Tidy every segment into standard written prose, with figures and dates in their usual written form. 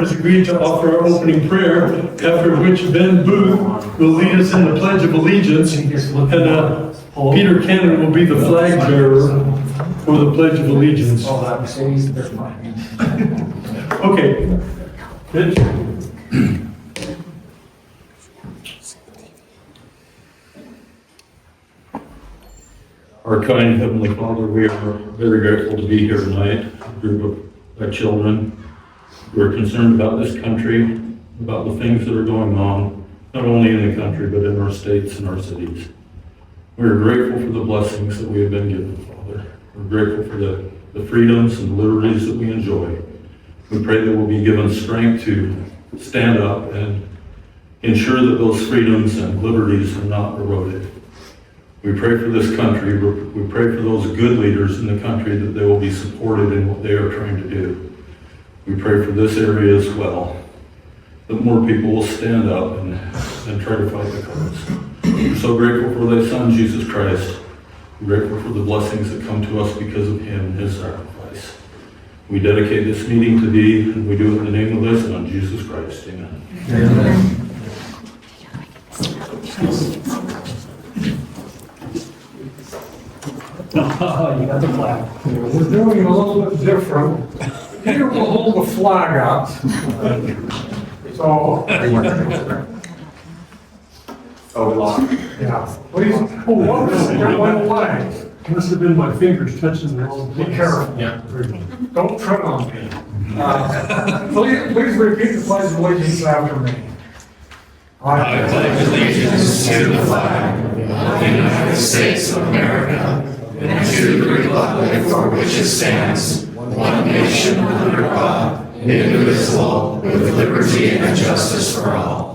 has agreed to offer our opening prayer, after which Ben Booth will lead us in the Pledge of Allegiance, and Peter Cannon will be the flag bearer for the Pledge of Allegiance. Okay. Mitch? Our kind Heavenly Father, we are very grateful to be here tonight, a group of children who are concerned about this country, about the things that are going on, not only in the country, but in our states and our cities. We are grateful for the blessings that we have been given, Father. We're grateful for the freedoms and liberties that we enjoy. We pray that we'll be given strength to stand up and ensure that those freedoms and liberties are not eroded. We pray for this country. We pray for those good leaders in the country that they will be supported in what they are trying to do. We pray for this area as well, that more people will stand up and try to fight the cause. We're so grateful for thy Son, Jesus Christ. We're grateful for the blessings that come to us because of him and his sacrifice. We dedicate this meeting to thee, and we do it in the name of thy Son, Jesus Christ. Amen. Amen. You got the flag. We're doing it a little bit different. Peter will hold the flag up. So. Yeah. Please. Oh, what is it? Got one flag. Must have been my fingers touching the wrong Be place. careful. Yeah. Don't tread on me. Please repeat the pledge of allegiance after me. I pledge allegiance to the flag of the United States of America and to the republic for which it stands, one nation under God, indivisible, with liberty and justice for all.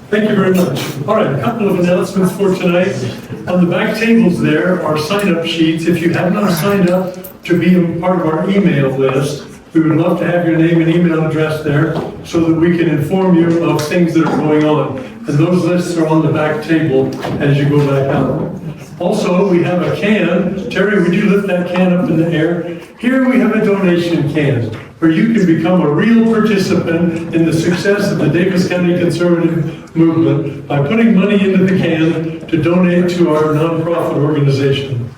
Thank you very much. All right, a couple of announcements for tonight. On the back tables there are sign-up sheets. If you have not signed up to be a part of our email list, we would love to have your name and email address there so that we can inform you of things that are going on. And those lists are on the back table as you go back out. Also, we have a can. Terry, would you lift that can up in the air? Here we have a donation can where you can become a real participant in the success of the Davis County Conservative Movement by putting money into the can to donate to our nonprofit organization.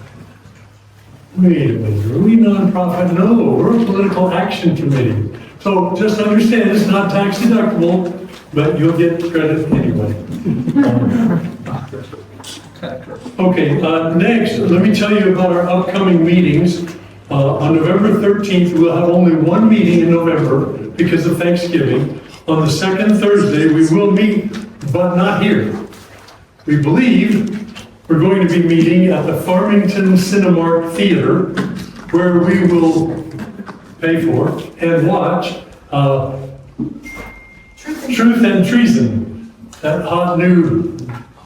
Wait a minute, are we nonprofit? No, we're a political action committee. So just understand it's not tax deductible, but you'll get credit anyway. Okay, next, let me tell you about our upcoming meetings. On November 13th, we'll have only one meeting in November because of Thanksgiving. On the second Thursday, we will meet, but not here. We believe we're going to be meeting at the Farmington Cinemark Theater, where we will pay for and watch Truth and Treason, that hot new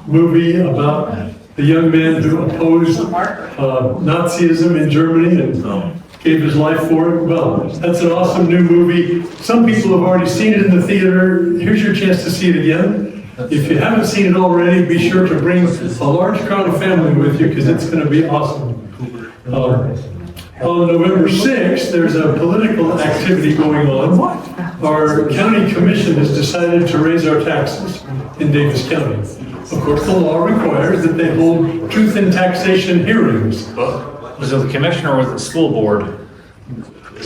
movie about the young man who opposed Nazism in Germany and gave his life for it. Well, that's an awesome new movie. Some people have already seen it in the theater. Here's your chance to see it again. If you haven't seen it already, be sure to bring a large crowd of family with you because it's going to be awesome. On November 6th, there's a political activity going on. Our county commission has decided to raise our taxes in Davis County. Of course, the law requires that they hold truth in taxation hearings. Was it the commissioner or was it the school board?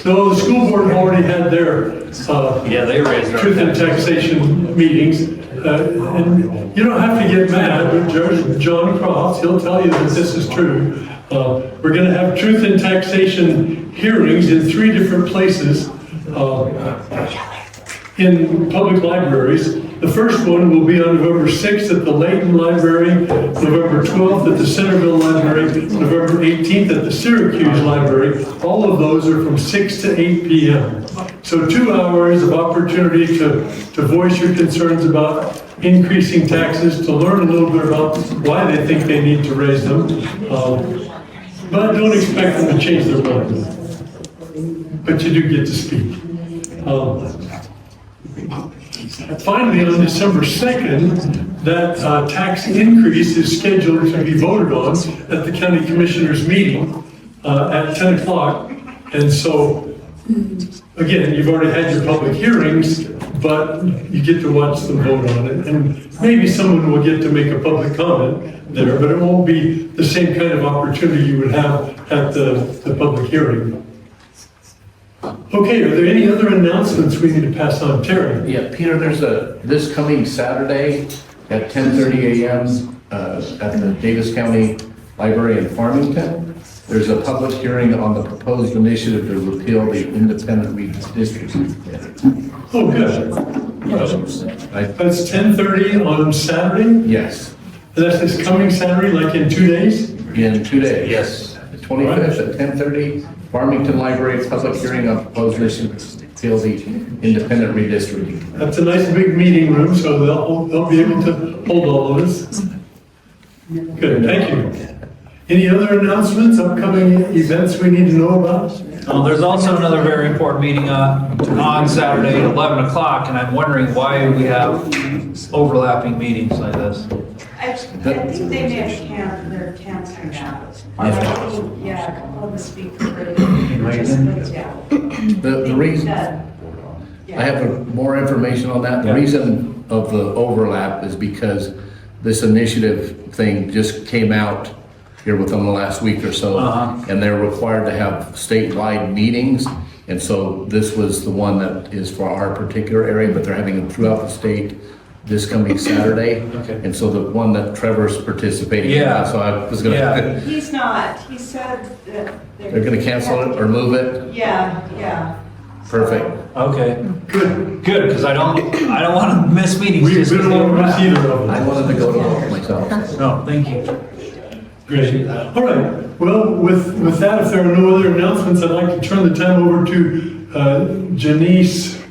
No, the school board already had their They raised our truth in taxation meetings. And you don't have to get mad, but Judge John Crofts, he'll tell you that this is true. We're going to have truth in taxation hearings in 3 different places in public libraries. The first one will be on November 6th at the Layton Library, November 12th at the Centerville Library, November 18th at the Syracuse Library. All of those are from 6 to 8 p.m. So 2 hours of opportunity to voice your concerns about increasing taxes, to learn a little bit about why they think they need to raise them. But don't expect them to change their mind. But you do get to speak. Finally, on December 2nd, that tax increase is scheduled to be voted on at the county commissioners meeting at 10 o'clock. And so, again, you've already had your public hearings, but you get to watch them vote on it. And maybe someone will get to make a public comment there, but it won't be the same kind of opportunity you would have at the public hearing. Okay, are there any other announcements we need to pass on? Terry? Yeah, Peter, there's this coming Saturday at 10:30 a.m. At the Davis County Library in Farmington. There's a public hearing on the proposed initiative to repeal the independent redistricting. Oh, good. That's 10:30 on Saturday? Yes, And that's this coming Saturday, like in 2 days? in 2 days. Yes. The 25th at 10:30, Farmington Library, public hearing on proposed initiative to repeal the independent redistricting. That's a nice big meeting room, so they'll be able to hold all of us. Good, thank you. Any other announcements, upcoming events we need to know about? There's also another very important meeting on Saturday at 11 o'clock, and I'm wondering why we have overlapping meetings like this. I think they may have they're canceling that. Yeah, a couple of the speakers, yeah. The reason, I have more information on that. The reason of the overlap is because this initiative thing just came out here within the last week or so, and they're required to have statewide meetings. And so this was the one that is for our particular area, but they're having them throughout the state this coming Saturday. Okay. And so the one that Trevor's participating in, Yeah. so I was gonna, Yeah. He's not, he said that. they're gonna cancel it or move it? Yeah, yeah. Perfect. Okay, Good. good, because I don't want to miss meetings. We just don't because want to miss they either of I them. wanted to go to both myself. No, thank you. Great. All right, well, with that, if there are no other announcements, I'd like to turn the time over to Janice,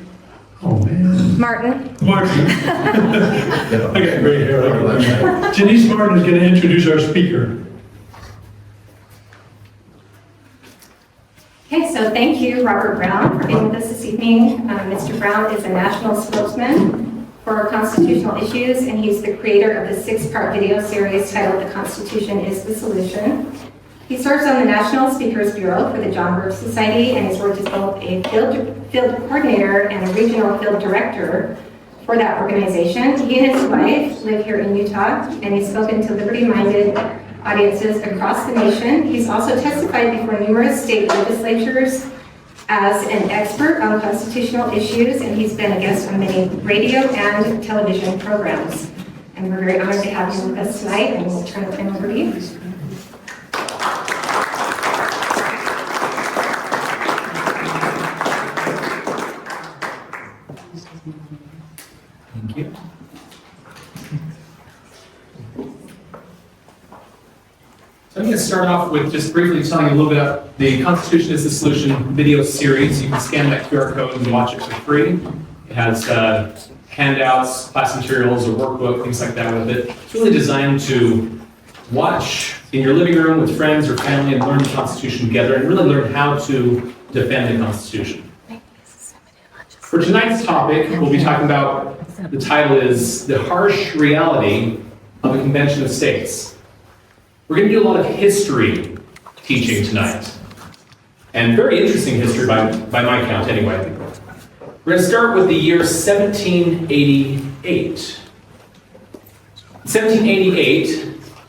oh man, Martin. Martin. I got gray hair. I got that. Janice Martin is going to introduce our speaker. Okay, so thank you, Robert Brown, for being with us this evening. Mr. Brown is a national spokesman for constitutional issues, and he's the creator of the 6-part video series titled The Constitution is the Solution. He serves on the National Speakers Bureau for the John Birch Society, and he's worked as both a field coordinator and a regional field director for that organization. He and his wife live here in Utah, and he's spoken to liberty-minded audiences across the nation. He's also testified before numerous state legislatures as an expert on constitutional issues, and he's been a guest on many radio and television programs. And we're very honored to have him with us tonight, and we'll turn the time over to you. Thank you. So I'm going to start off with just briefly telling you a little bit about the Constitution is the Solution video series. You can scan that QR code and watch it for free. It has handouts, class materials, a workbook, things like that with it. It's really designed to watch in your living room with friends or family and learn the Constitution together and really learn how to defend the Constitution. For tonight's topic, we'll be talking about, the title is The Harsh Reality of the Convention of States. We're going to do a lot of history teaching tonight, and very interesting history by my count anyway. We're going to start with the year 1788. In 1788,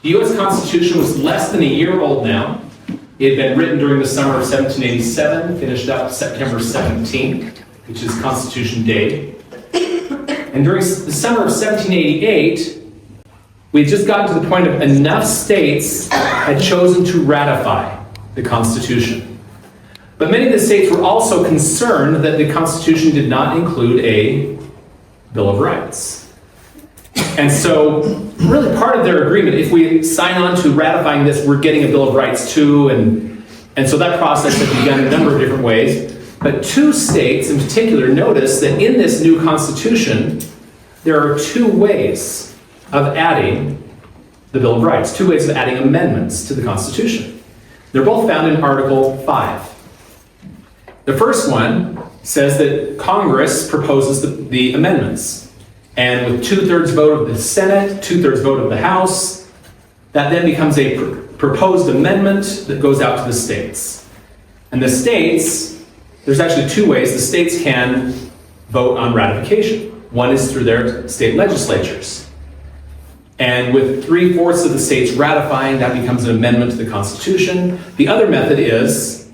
the U.S. Constitution was less than a year old now. It had been written during the summer of 1787, finished up September 17th, which is Constitution Day. And during the summer of 1788, we had just gotten to the point of enough states had chosen to ratify the Constitution. But many of the states were also concerned that the Constitution did not include a Bill of Rights. And so, really part of their agreement, if we sign on to ratifying this, we're getting a Bill of Rights too, and so that process has begun in a number of different ways. But 2 states in particular noticed that in this new Constitution, there are 2 ways of adding the Bill of Rights, 2 ways of adding amendments to the Constitution. They're both found in Article 5. The first one says that Congress proposes the amendments. And with 2/3 vote of the Senate, 2/3 vote of the House, that then becomes a proposed amendment that goes out to the states. And the states, there's actually two ways the states can vote on ratification. One is through their state legislatures. And with 3/4 of the states ratifying, that becomes an amendment to the Constitution. The other method is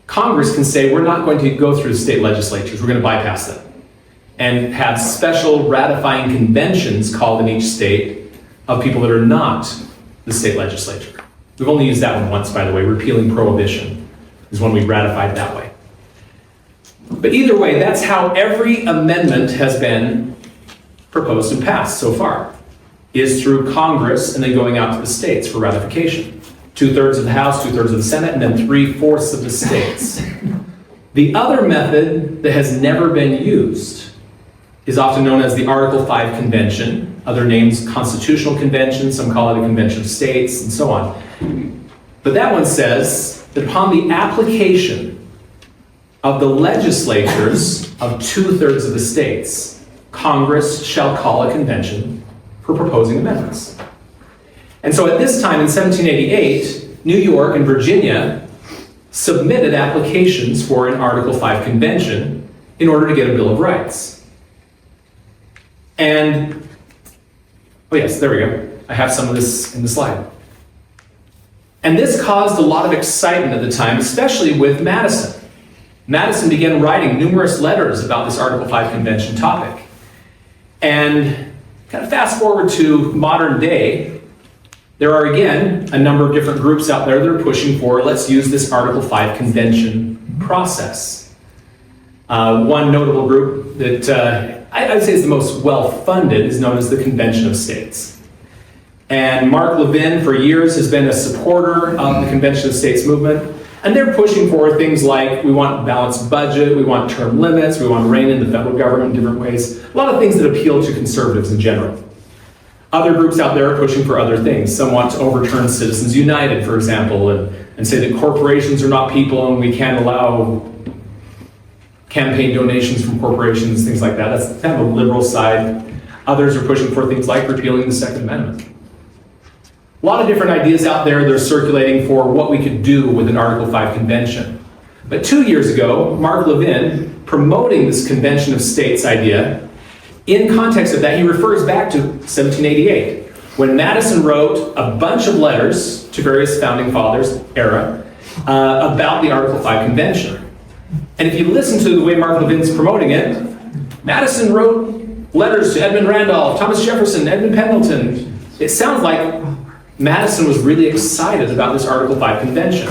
Congress can say, we're not going to go through the state legislatures, we're going to bypass them, and have special ratifying conventions called in each state of people that are not the state legislature. We've only used that one once, by the way. Repealing prohibition is when we ratified that way. But either way, that's how every amendment has been proposed and passed so far, is through Congress and then going out to the states for ratification. 2/3 of the House, 2/3 of the Senate, and then 3/4 of the states. The other method that has never been used is often known as the Article 5 Convention, other names Constitutional Convention, some call it a Convention of States, and so on. But that one says that upon the application of the legislatures of 2/3 of the states, Congress shall call a convention for proposing amendments. And so at this time in 1788, New York and Virginia submitted applications for an Article 5 convention in order to get a Bill of Rights. And, oh yes, there we go. I have some of this in the slide. And this caused a lot of excitement at the time, especially with Madison. Madison began writing numerous letters about this Article 5 convention topic. And kind of fast forward to modern day, there are again a number of different groups out there that are pushing for, let's use this Article 5 convention process. One notable group that I'd say is the most well-funded is known as the Convention of States. And Mark Levin, for years, has been a supporter of the Convention of States movement. And they're pushing for things like, we want a balanced budget, we want term limits, we want to rein in the federal government in different ways. A lot of things that appeal to conservatives in general. Other groups out there are pushing for other things. Some want to overturn Citizens United, for example, and say that corporations are not people and we can't allow campaign donations from corporations, things like that. That's kind of a liberal side. Others are pushing for things like repealing the Second Amendment. A lot of different ideas out there that are circulating for what we could do with an Article 5 convention. But 2 years ago, Mark Levin, promoting this Convention of States idea, in context of that, he refers back to 1788, when Madison wrote a bunch of letters to various founding fathers era about the Article 5 convention. And if you listen to the way Mark Levin's promoting it, Madison wrote letters to Edmund Randolph, Thomas Jefferson, Edmund Pendleton. It sounds like Madison was really excited about this Article 5 convention.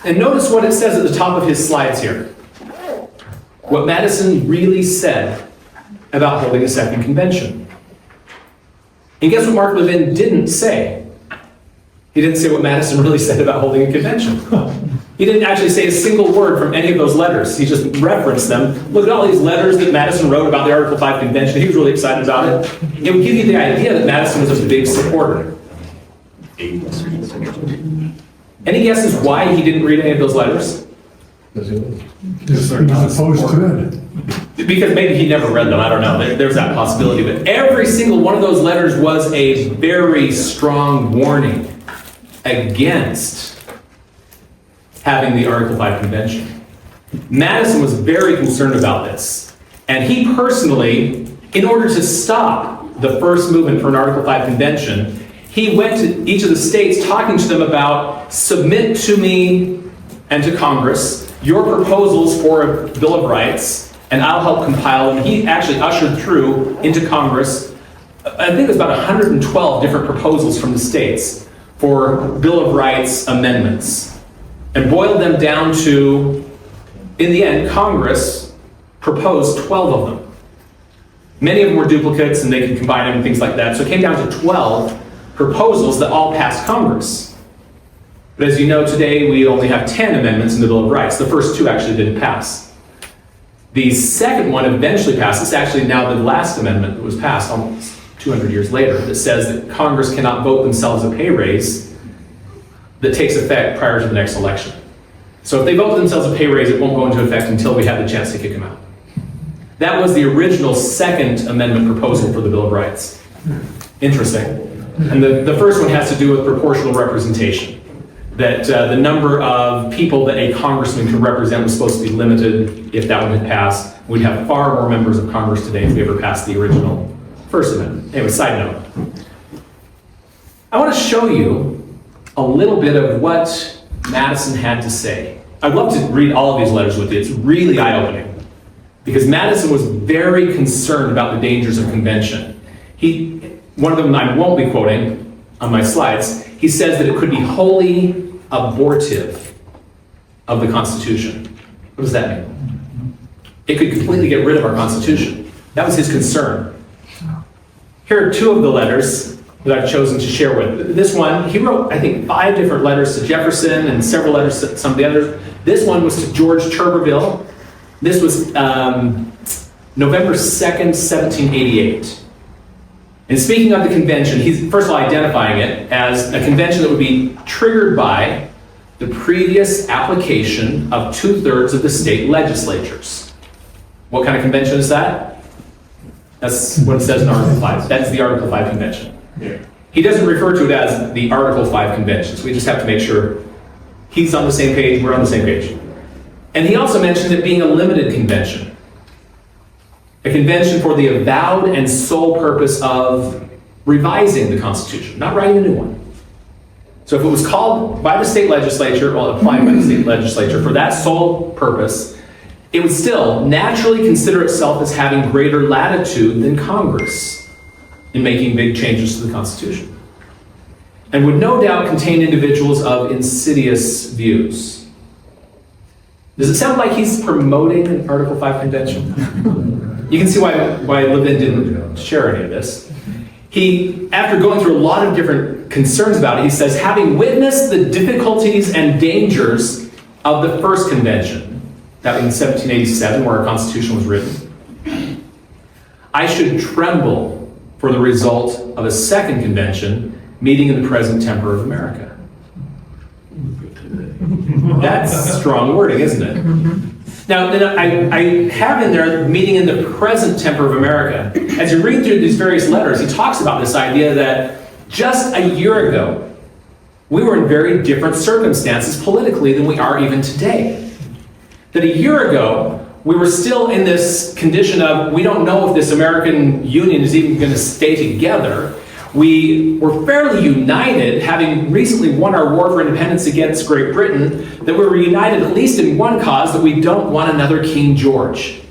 And notice what it says at the top of his slides here. What Madison really said about holding a second convention. And guess what Mark Levin didn't say? He didn't say what Madison really said about holding a convention. He didn't actually say a single word from any of those letters. He just referenced them. Look at all these letters that Madison wrote about the Article 5 convention. He was really excited about it. It would give you the idea that Madison was a big supporter. Any guesses why he didn't read any of those letters? Because they're not opposed to it. Because maybe he never read them, I don't know. There's that possibility. But every single one of those letters was a very strong warning against having the Article 5 convention. Madison was very concerned about this. And he personally, in order to stop the first movement for an Article 5 convention, he went to each of the states talking to them about, submit to me and to Congress your proposals for a Bill of Rights, and I'll help compile them. He actually ushered through into Congress, I think it was about 112 different proposals from the states for Bill of Rights amendments, and boiled them down to, in the end, Congress proposed 12 of them. Many of them were duplicates and they could combine them and things like that. So it came down to 12 proposals that all passed Congress. But as you know, today we only have 10 amendments in the Bill of Rights. The first two actually didn't pass. The second one eventually passed. It's actually now the last amendment that was passed almost 200 years later that says that Congress cannot vote themselves a pay raise that takes effect prior to the next election. So if they vote themselves a pay raise, it won't go into effect until we have the chance to kick them out. That was the original Second Amendment proposal for the Bill of Rights. Interesting. And the first one has to do with proportional representation. That the number of people that a congressman could represent was supposed to be limited. If that one had passed, we'd have far more members of Congress today if we ever passed the original First Amendment. Anyway, side note. I want to show you a little bit of what Madison had to say. I'd love to read all of these letters with you. It's really eye-opening. Because Madison was very concerned about the dangers of convention. One of them I won't be quoting on my slides, he says that it could be wholly abortive of the Constitution. What does that mean? It could completely get rid of our Constitution. That was his concern. Here are two of the letters that I've chosen to share with. This one, he wrote, I think, 5 different letters to Jefferson and several letters to some of the others. This one was to George Turberville. This was November 2nd, 1788. And speaking of the convention, he's first of all identifying it as a convention that would be triggered by the previous application of 2/3 of the state legislatures. What kind of convention is that? That's what it says in Article 5. That's the Article 5 convention. He doesn't refer to it as the Article 5 convention, so we just have to make sure he's on the same page, we're on the same page. And he also mentioned it being a limited convention. A convention for the avowed and sole purpose of revising the Constitution, not writing a new one. So if it was called by the state legislature, well, applied by the state legislature for that sole purpose, it would still naturally consider itself as having greater latitude than Congress in making big changes to the Constitution. And would no doubt contain individuals of insidious views. Does it sound like he's promoting an Article 5 convention? You can see why Levin didn't share any of this. He, after going through a lot of different concerns about it, he says, having witnessed the difficulties and dangers of the first convention, that in 1787, where our Constitution was written, I should tremble for the result of a second convention meeting in the present temper of America. That's strong wording, isn't it? Now, then I have in there meeting in the present temper of America. As you read through these various letters, he talks about this idea that just a year ago, we were in very different circumstances politically than we are even today. That a year ago, we were still in this condition of, we don't know if this American Union is even going to stay together. We were fairly united, having recently won our war for independence against Great Britain, that we were united at least in one cause, that we don't want another King George.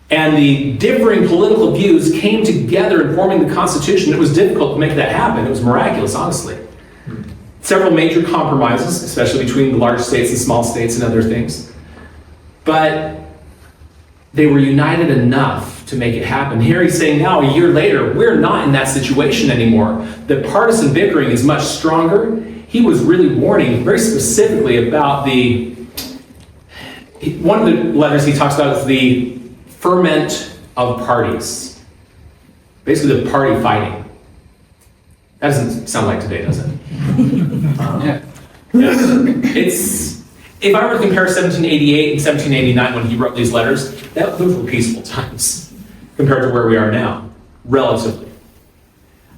And the differing political views came together in forming the Constitution. It was difficult to make that happen. It was miraculous, honestly. Several major compromises, especially between the large states and small states and other things. But they were united enough to make it happen. Here he's saying now, a year later, we're not in that situation anymore. The partisan bickering is much stronger. He was really warning very specifically about one of the letters he talks about is the ferment of parties. Basically the party fighting. That doesn't sound like today, does it? Yeah. If I were to compare 1788 and 1789 when he wrote these letters, those were peaceful times compared to where we are now, relatively.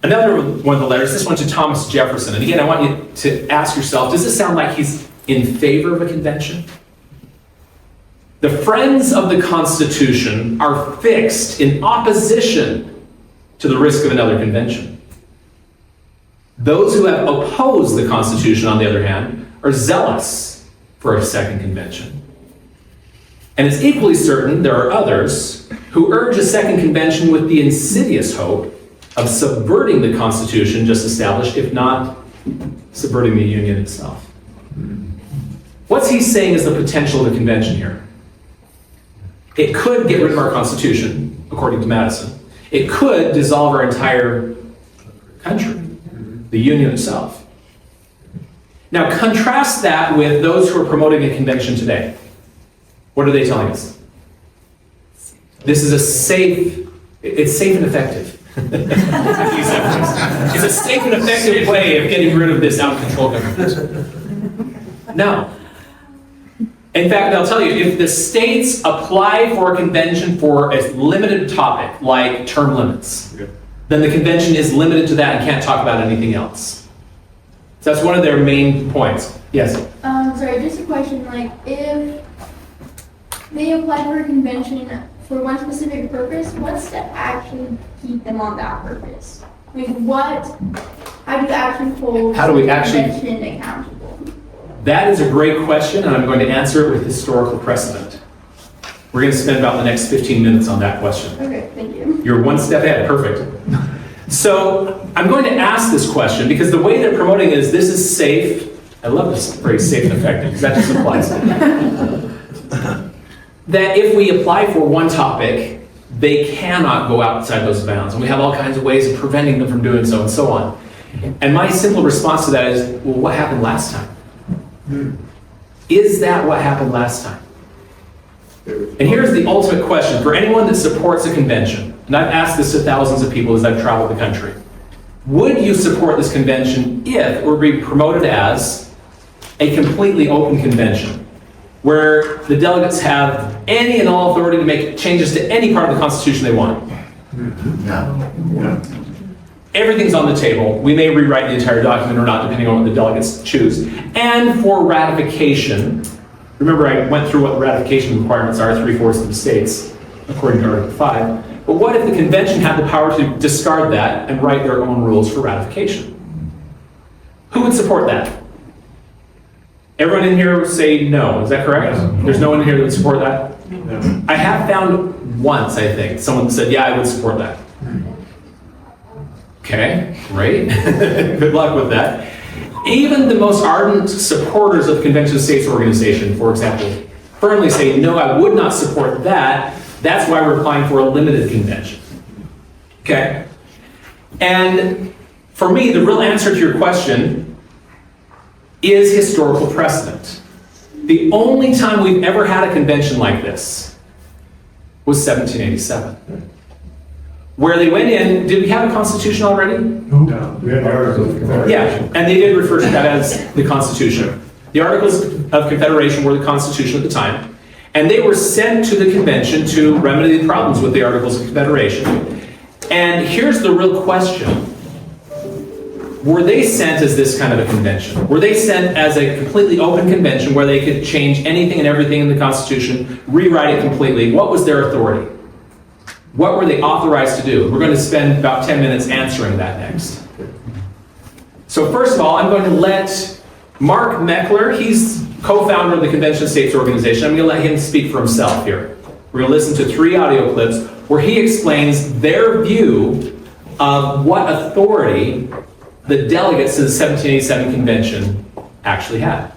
Another one of the letters, this one to Thomas Jefferson. And again, I want you to ask yourself, does this sound like he's in favor of a convention? The friends of the Constitution are fixed in opposition to the risk of another convention. Those who have opposed the Constitution, on the other hand, are zealous for a second convention. And it's equally certain there are others who urge a second convention with the insidious hope of subverting the Constitution just established, if not subverting the Union itself. What's he saying is the potential of the convention here? It could get rid of our Constitution, according to Madison. It could dissolve our entire country, the Union itself. Now contrast that with those who are promoting a convention today. What are they telling us? This is it's safe and effective. It's a safe and effective way of getting rid of this out-of-control government. No. In fact, I'll tell you, if the states apply for a convention for a limited topic, like term limits, then the convention is limited to that and can't talk about anything else. So that's one of their main points. Yes? Sorry, just a question, like, if they apply for a convention for one specific purpose, what's to actually keep them on that purpose? I mean, how do you actually hold How do we the actually- convention accountable? That is a great question, and I'm going to answer it with historical precedent. We're going to spend about the next 15 minutes on that question. Okay, thank you. You're one step ahead, perfect. So I'm going to ask this question because the way they're promoting it is this is safe. I love this phrase, safe and effective, because that just applies. That if we apply for one topic, they cannot go outside those bounds. And we have all kinds of ways of preventing them from doing so and so on. And my simple response to that is, well, what happened last time? Is that what happened last time? And here's the ultimate question for anyone that supports a convention, and I've asked this to thousands of people as I've traveled the country. Would you support this convention if it were be promoted as a completely open convention, where the delegates have any and all authority to make changes to any part of the Constitution they want? No. Everything's on the table. We may rewrite the entire document or not, depending on what the delegates choose. And for ratification, remember I went through what the ratification requirements are, 3/4 of the states, according to Article 5. But what if the convention had the power to discard that and write their own rules for ratification? Who would support that? Everyone in here would say no, is that correct? There's no one in here that would support that? No. I have found once, I think, someone said, yeah, I would support that. Okay, great. Good luck with that. Even the most ardent supporters of the Convention of States Organization, for example, firmly say, no, I would not support that. That's why we're applying for a limited convention. Okay? And for me, the real answer to your question is historical precedent. The only time we've ever had a convention like this was 1787. Where they went in, did we have a constitution already? No, we had Articles of Confederation. Yeah, and they did refer to that as the Constitution. The Articles of Confederation were the Constitution at the time, and they were sent to the convention to remedy the problems with the Articles of Confederation. And here's the real question. Were they sent as this kind of a convention? Were they sent as a completely open convention where they could change anything and everything in the Constitution, rewrite it completely? What was their authority? What were they authorized to do? We're going to spend about 10 minutes answering that next. So first of all, I'm going to let Mark Meckler, he's co-founder of the Convention of States Organization. I'm going to let him speak for himself here. We're going to listen to 3 audio clips where he explains their view of what authority the delegates to the 1787 convention actually had.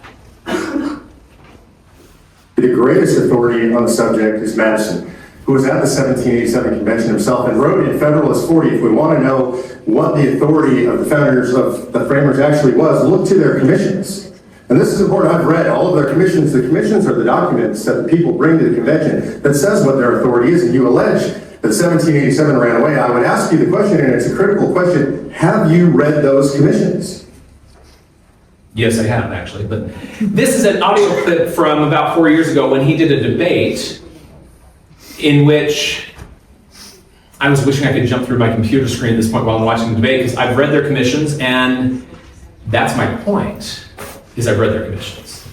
The greatest authority on the subject is Madison, who was at the 1787 convention himself and wrote in Federalist 40, if we want to know what the authority of the founders, of the framers actually was, look to their commissions. And this is important. I've read all of their commissions. The commissions are the documents that the people bring to the convention that says what their authority is. And you allege that 1787 ran away. I would ask you the question, and it's a critical question, have you read those commissions? Yes, I have actually, but this is an audio clip from about 4 years ago when he did a debate in which I was wishing I could jump through my computer screen at this point while I'm watching the debate, because I've read their commissions, and that's my point, is I've read their commissions.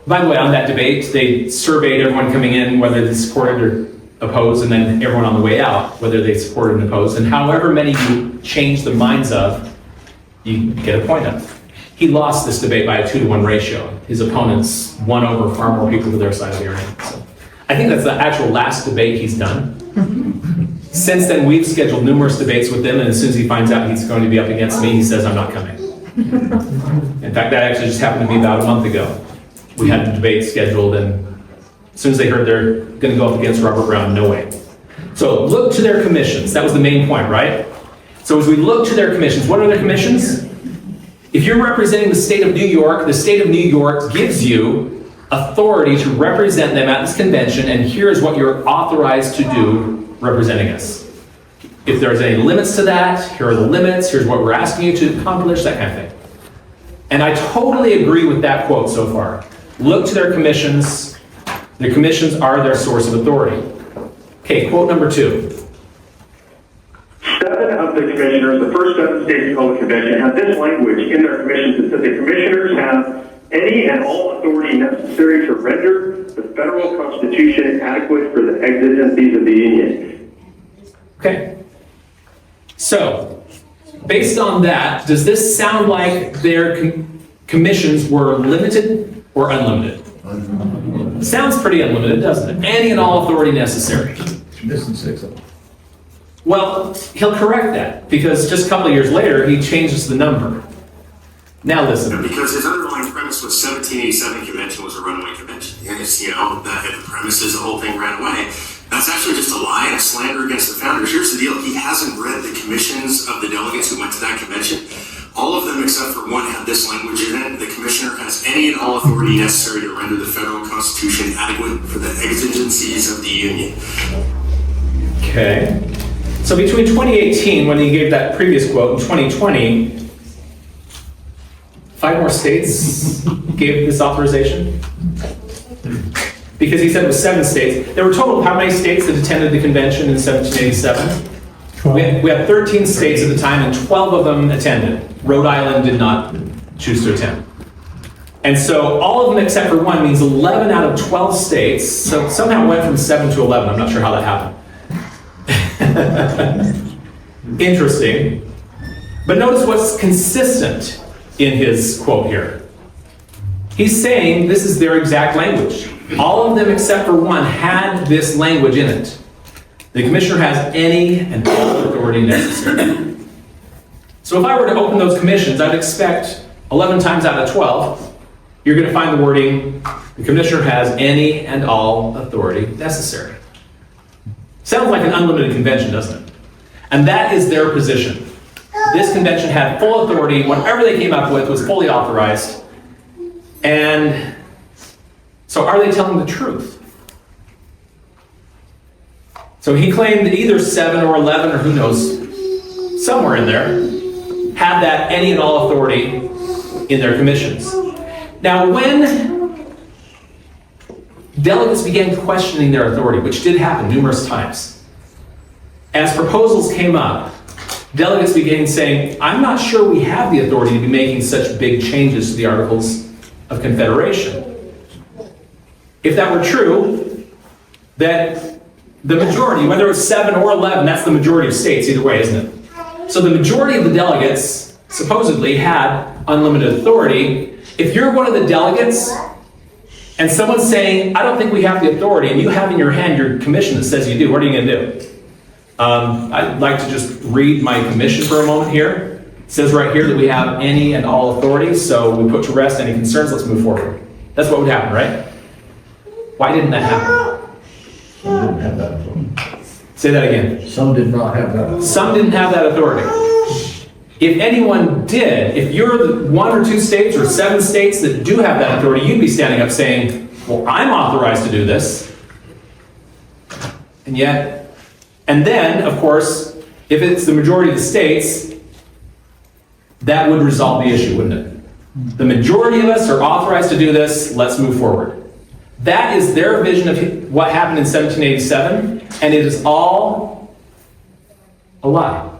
By the way, on that debate, they surveyed everyone coming in, whether they supported or opposed, and then everyone on the way out, whether they supported and opposed, and however many you change the minds of, you get a point of. He lost this debate by a 2-to-1 ratio. His opponents won over far more people to their side of the arena. So I think that's the actual last debate he's done. Since then, we've scheduled numerous debates with him, and as soon as he finds out he's going to be up against me, he says, I'm not coming. In fact, that actually just happened to me about a month ago. We had a debate scheduled, and as soon as they heard they're going to go up against Robert Brown, no way. So look to their commissions. That was the main point, right? So as we look to their commissions, what are their commissions? If you're representing the state of New York, the state of New York gives you authority to represent them at this convention, and here's what you're authorized to do representing us. If there's any limits to that, here are the limits, here's what we're asking you to accomplish, that kind of thing. And I totally agree with that quote so far. look to their commissions. Their commissions are their source of authority. Okay, quote number 2. 7 of the commissioners, the first 7 states called the convention, have this language in their commissions that says the commissioners have any and all authority necessary to render the federal constitution adequate for the exigencies of the union. Okay. So, based on that, does this sound like their commissions were limited or unlimited? Sounds pretty unlimited, doesn't it? Any and all authority necessary. Missing 6 of them. Well, he'll correct that, because just a couple of years later, he changes the number. Now listen. Because his underlying premise was 1787 convention was a runaway convention. It's, that the premises, the whole thing ran away. That's actually just a lie and a slander against the founders. Here's the deal. He hasn't read the commissions of the delegates who went to that convention. All of them, except for one, have this language in it. The commissioner has any and all authority necessary to render the federal constitution adequate for the exigencies of the union. Okay. So between 2018, when he gave that previous quote, and 2020, 5 more states gave this authorization? Because he said it was 7 states. There were total how many states that attended the convention in 1787? We had 13 states at the time, and 12 of them attended. Rhode Island did not choose to attend. And so all of them except for one means 11 out of 12 states. So somehow it went from 7 to 11. I'm not sure how that happened. Interesting. But notice what's consistent in his quote here. He's saying this is their exact language. All of them except for one had this language in it. The commissioner has any and all authority necessary. So if I were to open those commissions, I'd expect 11 times out of 12, you're going to find the wording, the commissioner has any and all authority necessary. Sounds like an unlimited convention, doesn't it? And that is their position. This convention had full authority. Whatever they came up with was fully authorized. And so are they telling the truth? So he claimed that either 7 or 11 or who knows, somewhere in there, had that any and all authority in their commissions. Now when delegates began questioning their authority, which did happen numerous times, as proposals came up, delegates began saying, I'm not sure we have the authority to be making such big changes to the Articles of Confederation. If that were true, that the majority, whether it's 7 or 11, that's the majority of states either way, isn't it? So the majority of the delegates supposedly had unlimited authority. If you're one of the delegates and someone's saying, I don't think we have the authority, and you have in your hand your commission that says you do, what are you going to do? I'd like to just read my commission for a moment here. It says right here that we have any and all authority, so we put to rest any concerns, let's move forward. That's what would happen, right? Why didn't that happen? Some didn't have that authority. Say that again. Some did not have that authority. Some didn't have that authority. If anyone did, if you're the 1 or 2 states or 7 states that do have that authority, you'd be standing up saying, well, I'm authorized to do this. And then, of course, if it's the majority of the states, that would resolve the issue, wouldn't it? The majority of us are authorized to do this, let's move forward. That is their vision of what happened in 1787, and it is all a lie.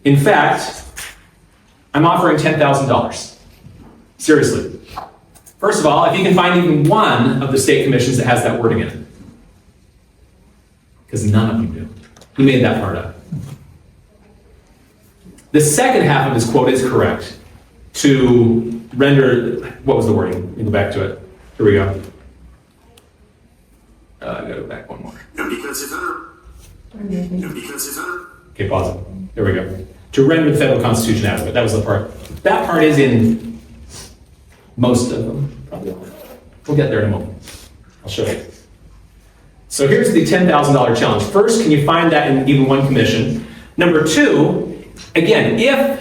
In fact, I'm offering $10,000. Seriously. First of all, if you can find even one of the state commissions that has that wording in it. Because none of them do. He made that part up. The second half of his quote is correct. To render, what was the wording? Let me go back to it. Here we go. I gotta go back one more. Okay, pause it. There we go. To render the federal constitution adequate. That was the part. That part is in most of them. Probably. We'll get there in a moment. I'll show you. So here's the $10,000 challenge. First, can you find that in even one commission? Number 2, again, if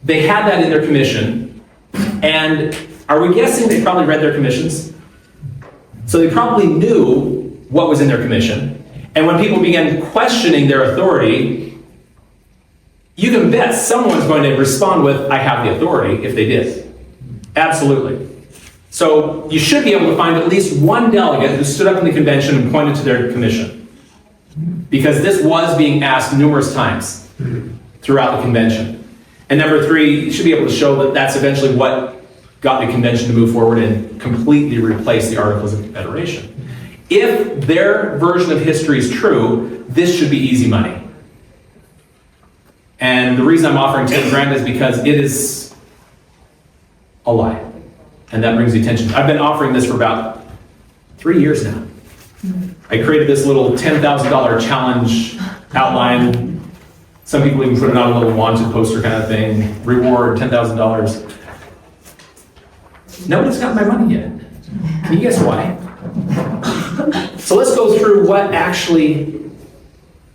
they had that in their commission, and are we guessing they probably read their commissions? So they probably knew what was in their commission. And when people began questioning their authority, you can bet someone's going to respond with, I have the authority, if they did. Absolutely. So you should be able to find at least one delegate who stood up in the convention and pointed to their commission. Because this was being asked numerous times throughout the convention. And number three, you should be able to show that that's eventually what got the convention to move forward and completely replace the Articles of Confederation. If their version of history is true, this should be easy money. And the reason I'm offering 10 grand is because it is a lie. And that brings the attention. I've been offering this for about 3 years now. I created this little $10,000 challenge outline. Some people even put it on a little wanted poster kind of thing. Reward $10,000. Nobody's got my money yet. Can you guess why? So let's go through what actually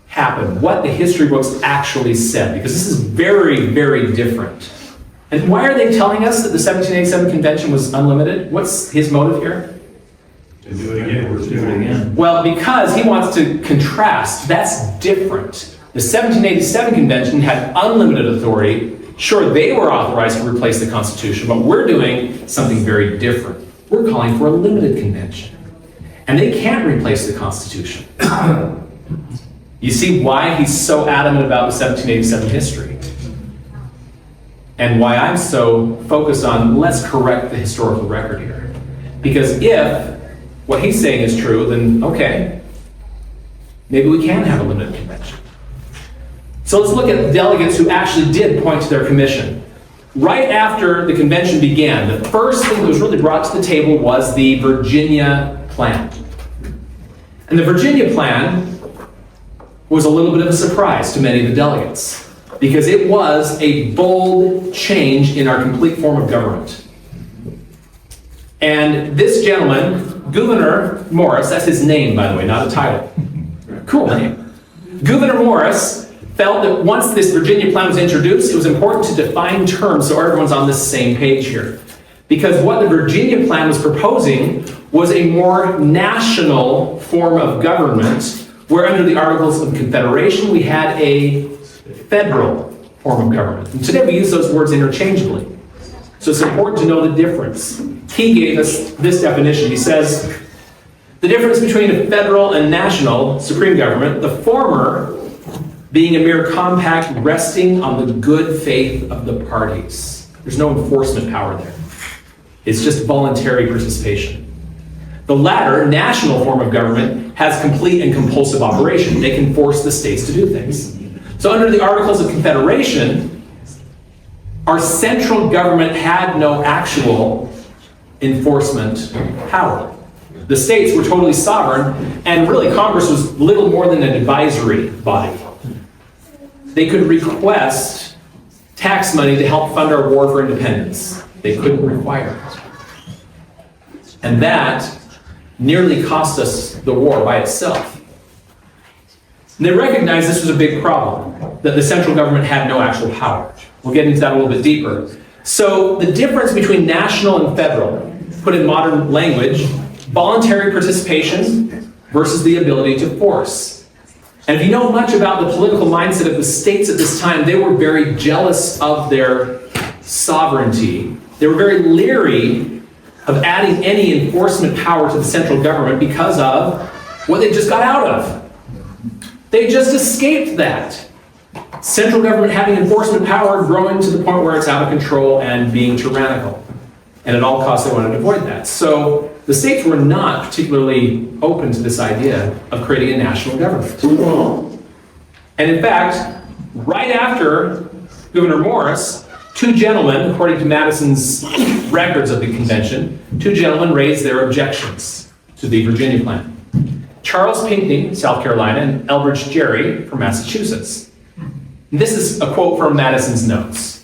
happened, what the history books actually said, because this is very, very different. And why are they telling us that the 1787 convention was unlimited? What's his motive here? To do it again, we're doing it again. Well, because he wants to contrast. That's different. The 1787 convention had unlimited authority. Sure, they were authorized to replace the Constitution, but we're doing something very different. We're calling for a limited convention. And they can't replace the Constitution. You see why he's so adamant about the 1787 history. And why I'm so focused on let's correct the historical record here. Because if what he's saying is true, then okay, maybe we can have a limited convention. So let's look at the delegates who actually did point to their commission. Right after the convention began, the first thing that was really brought to the table was the Virginia Plan. And the Virginia Plan was a little bit of a surprise to many of the delegates, because it was a bold change in our complete form of government. And this gentleman, Gouverneur Morris, that's his name, by the way, not a title. Cool name. Gouverneur Morris felt that once this Virginia Plan was introduced, it was important to define terms so everyone's on the same page here. Because what the Virginia Plan was proposing was a more national form of government, where under the Articles of Confederation we had a federal form of government. And today we use those words interchangeably. So it's important to know the difference. He gave us this definition. He says, the difference between a federal and national supreme government, the former being a mere compact resting on the good faith of the parties. There's no enforcement power there. It's just voluntary participation. The latter, national form of government, has complete and compulsive operation. They can force the states to do things. So under the Articles of Confederation, our central government had no actual enforcement power. The states were totally sovereign, and really Congress was little more than an advisory body. They could request tax money to help fund our war for independence. They couldn't require it. And that nearly cost us the war by itself. And they recognized this was a big problem, that the central government had no actual power. We'll get into that a little bit deeper. So the difference between national and federal, put in modern language, voluntary participation versus the ability to force. And if you know much about the political mindset of the states at this time, they were very jealous of their sovereignty. They were very leery of adding any enforcement power to the central government because of what they just got out of. They just escaped that. Central government having enforcement power growing to the point where it's out of control and being tyrannical. And at all costs, they wanted to avoid that. So the states were not particularly open to this idea of creating a national government. And in fact, right after Gouverneur Morris, two gentlemen, according to Madison's records of the convention, two gentlemen raised their objections to the Virginia Plan. Charles Pinckney, South Carolina, and Elbridge Gerry from Massachusetts. This is a quote from Madison's notes.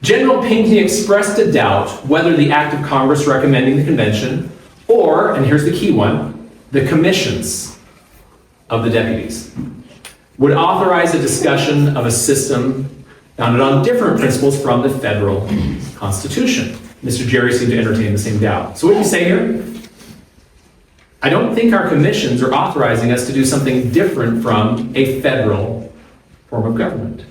General Pinckney expressed a doubt whether the act of Congress recommending the convention, or, and here's the key one, the commissions of the deputies, would authorize a discussion of a system founded on different principles from the federal Constitution. Mr. Gerry seemed to entertain the same doubt. So what do you say here? I don't think our commissions are authorizing us to do something different from a federal form of government.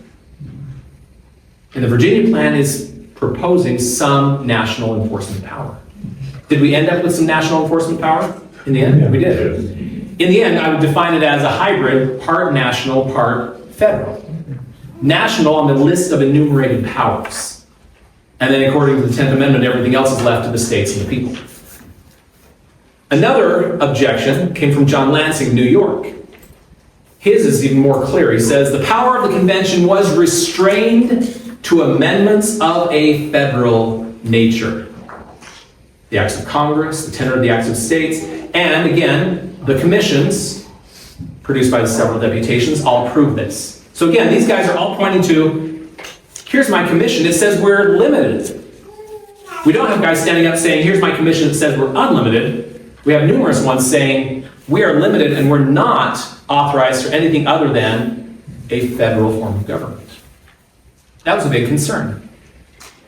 And the Virginia Plan is proposing some national enforcement power. Did we end up with some national enforcement power? In the end, we did. In the end, I would define it as a hybrid, part national, part federal. National on the list of enumerated powers. And then according to the 10th Amendment, everything else is left to the states and the people. Another objection came from John Lansing, New York. His is even more clear. He says, the power of the convention was restrained to amendments of a federal nature. The acts of Congress, the tenor of the acts of states, and again, the commissions produced by the several deputations all prove this. So again, these guys are all pointing to, here's my commission, it says we're limited. We don't have guys standing up saying, here's my commission, it says we're unlimited. We have numerous ones saying, we are limited and we're not authorized for anything other than a federal form of government. That was a big concern.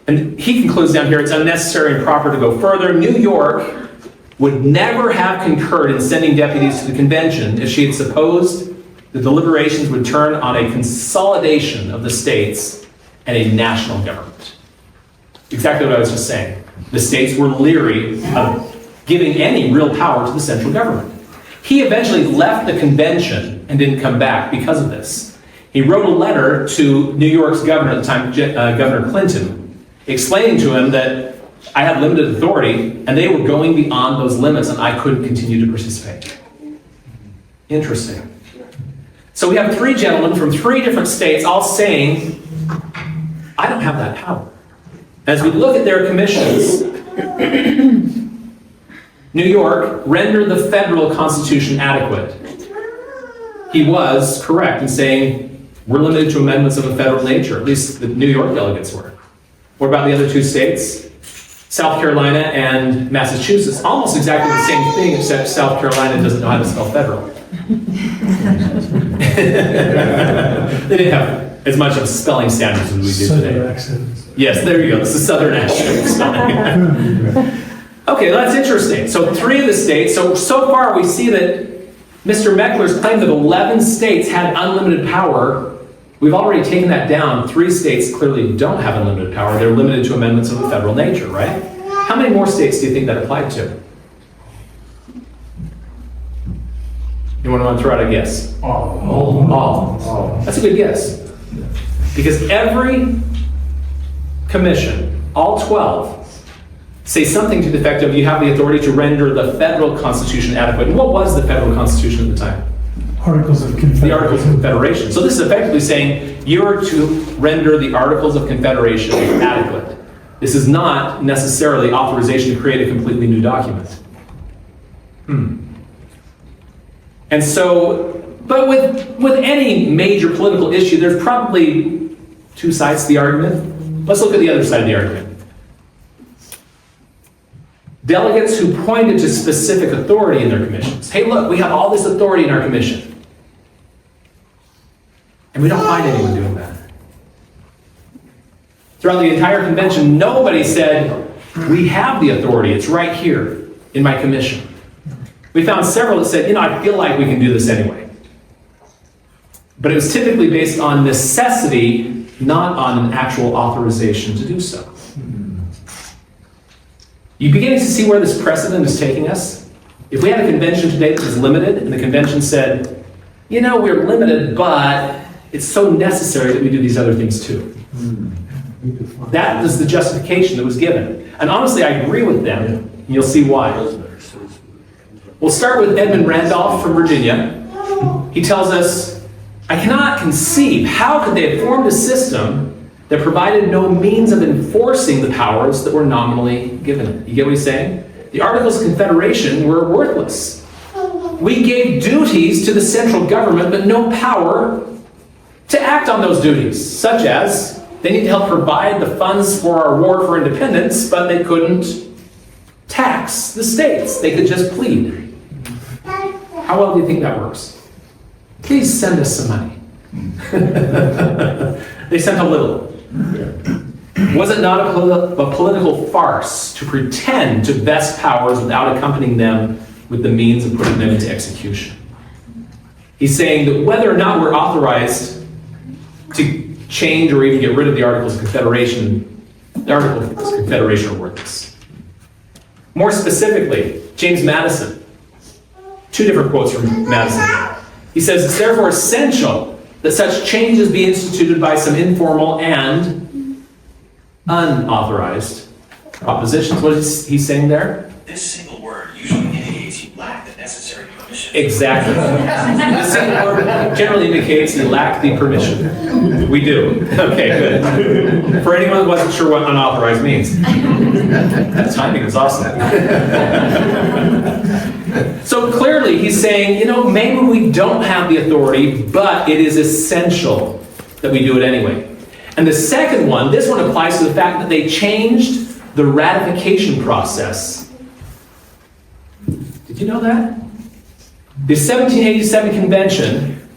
And he concludes down here, it's unnecessary and proper to go further. New York would never have concurred in sending deputies to the convention if she had supposed the deliberations would turn on a consolidation of the states and a national government. Exactly what I was just saying. The states were leery of giving any real power to the central government. He eventually left the convention and didn't come back because of this. He wrote a letter to New York's governor at the time, Governor Clinton, explaining to him that I had limited authority and they were going beyond those limits and I couldn't continue to participate. Interesting. So we have three gentlemen from three different states all saying, I don't have that power. As we look at their commissions, New York rendered the federal constitution adequate. He was correct in saying we're limited to amendments of a federal nature, at least the New York delegates were. What about the other two states? South Carolina and Massachusetts, almost exactly the same thing, except South Carolina doesn't know how to spell federal. They didn't have as much of spelling standards as we do today. Accent. Yes, there you go. This is Southern accent spelling. Okay, that's interesting. So 3 of the states, so far we see that Mr. Meckler's claim that 11 states had unlimited power. We've already taken that down. 3 states clearly don't have unlimited power. They're limited to amendments of a federal nature, right? How many more states do you think that applied to? Anyone want to throw out a guess? All. That's a good guess. Because every commission, all 12, say something to the effect of you have the authority to render the federal constitution adequate. And what was the federal constitution at the time? Articles of Confederation. The Articles of Confederation. So this is effectively saying you're to render the Articles of Confederation adequate. This is not necessarily authorization to create a completely new document. And so, but with any major political issue, there's probably 2 sides to the argument. Let's look at the other side of the argument. Delegates who pointed to specific authority in their commissions. Hey, look, we have all this authority in our commission. And we don't find anyone doing that. Throughout the entire convention, nobody said, we have the authority, it's right here in my commission. We found several that said, I feel like we can do this anyway. But it was typically based on necessity, not on an actual authorization to do so. You beginning to see where this precedent is taking us? If we had a convention today that was limited, and the convention said, we're limited, but it's so necessary that we do these other things too. That was the justification that was given. And honestly, I agree with them, and you'll see why. We'll start with Edmund Randolph from Virginia. He tells us, I cannot conceive how could they have formed a system that provided no means of enforcing the powers that were nominally given it. You get what he's saying? The Articles of Confederation were worthless. We gave duties to the central government, but no power to act on those duties, such as they need to help provide the funds for our war for independence, but they couldn't tax the states. They could just plead. How well do you think that works? Please send us some money. They sent a little. Was it not a political farce to pretend to vest powers without accompanying them with the means of putting them into execution? He's saying that whether or not we're authorized to change or even get rid of the Articles of Confederation, The Articles of Confederation are worthless. More specifically, James Madison. Two different quotes from Madison. He says, it's therefore essential that such changes be instituted by some informal and unauthorized propositions. What is he saying there? This single word usually indicates you lack the necessary permission. Exactly. This single word generally indicates you lack the permission. We do. Okay, good. For anyone who wasn't sure what unauthorized means. That timing is awesome. So clearly he's saying, maybe we don't have the authority, but it is essential that we do it anyway. And the second one, this one applies to the fact that they changed the ratification process. Did you know that? The 1787 convention,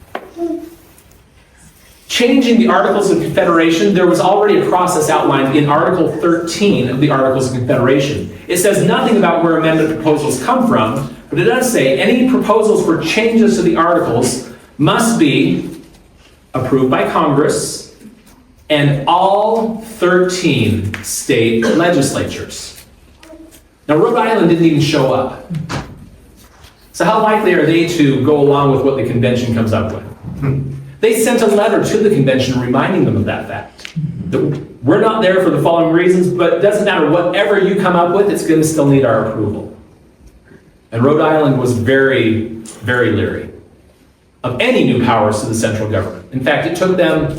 changing the Articles of Confederation, there was already a process outlined in Article 13 of the Articles of Confederation. It says nothing about where amendment proposals come from, but it does say any proposals for changes to the Articles must be approved by Congress and all 13 state legislatures. Now, Rhode Island didn't even show up. So how likely are they to go along with what the convention comes up with? They sent a letter to the convention reminding them of that fact. That we're not there for the following reasons, but it doesn't matter. Whatever you come up with, it's going to still need our approval. And Rhode Island was very, very leery of any new powers to the central government. In fact, it took them,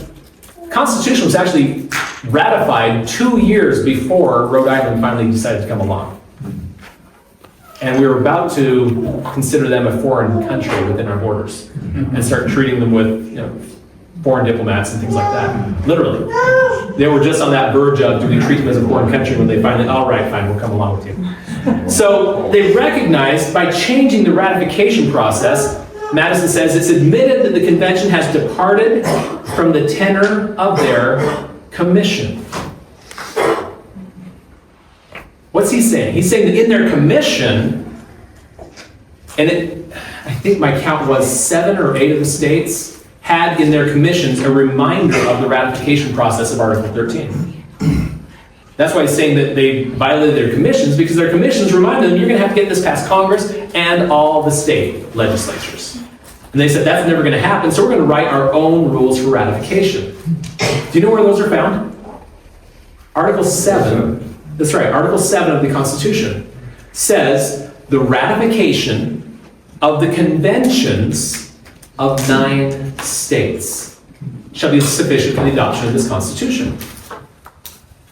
the Constitution was actually ratified 2 years before Rhode Island finally decided to come along. And we were about to consider them a foreign country within our borders and start treating them with, foreign diplomats and things like that. Literally. They were just on that verge of, do we treat them as a foreign country when they finally, all right, fine, we'll come along with you. So they recognized by changing the ratification process, Madison says it's admitted that the convention has departed from the tenor of their commission. What's he saying? He's saying that in their commission, and I think my count was 7 or 8 of the states had in their commissions a reminder of the ratification process of Article 13. That's why he's saying that they violated their commissions, because their commissions reminded them, you're going to have to get this past Congress and all the state legislatures. And they said, that's never going to happen, so we're going to write our own rules for ratification. Do you know where those are found? Article 7, that's right, Article 7 of the Constitution says the ratification of the conventions of 9 states shall be sufficient for the adoption of this Constitution.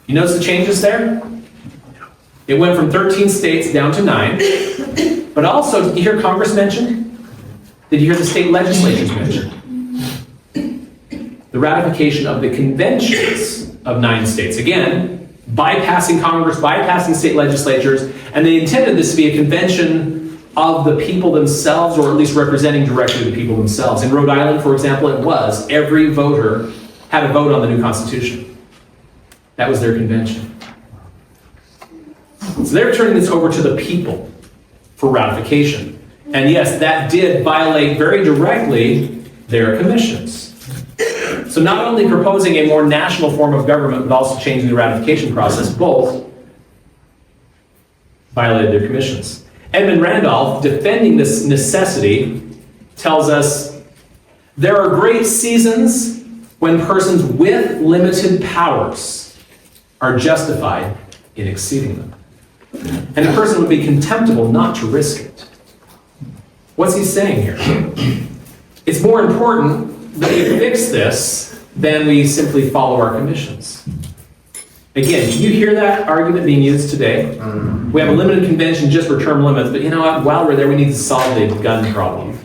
You notice the changes there? It went from 13 states down to 9. But also, did you hear Congress mentioned? Did you hear the state legislatures mentioned? The ratification of the conventions of 9 states. Again, bypassing Congress, bypassing state legislatures, and they intended this to be a convention of the people themselves, or at least representing directly the people themselves. In Rhode Island, for example, it was. Every voter had a vote on the new Constitution. That was their convention. So they're turning this over to the people for ratification. And yes, that did violate very directly their commissions. So not only proposing a more national form of government, but also changing the ratification process, both violated their commissions. Edmund Randolph, defending this necessity, tells us, there are great seasons when persons with limited powers are justified in exceeding them. And a person would be contemptible not to risk it. What's he saying here? It's more important that we fix this than we simply follow our commissions. Again, can you hear that argument being used today? We have a limited convention just for term limits, but you know what? While we're there, we need to solve the gun problem.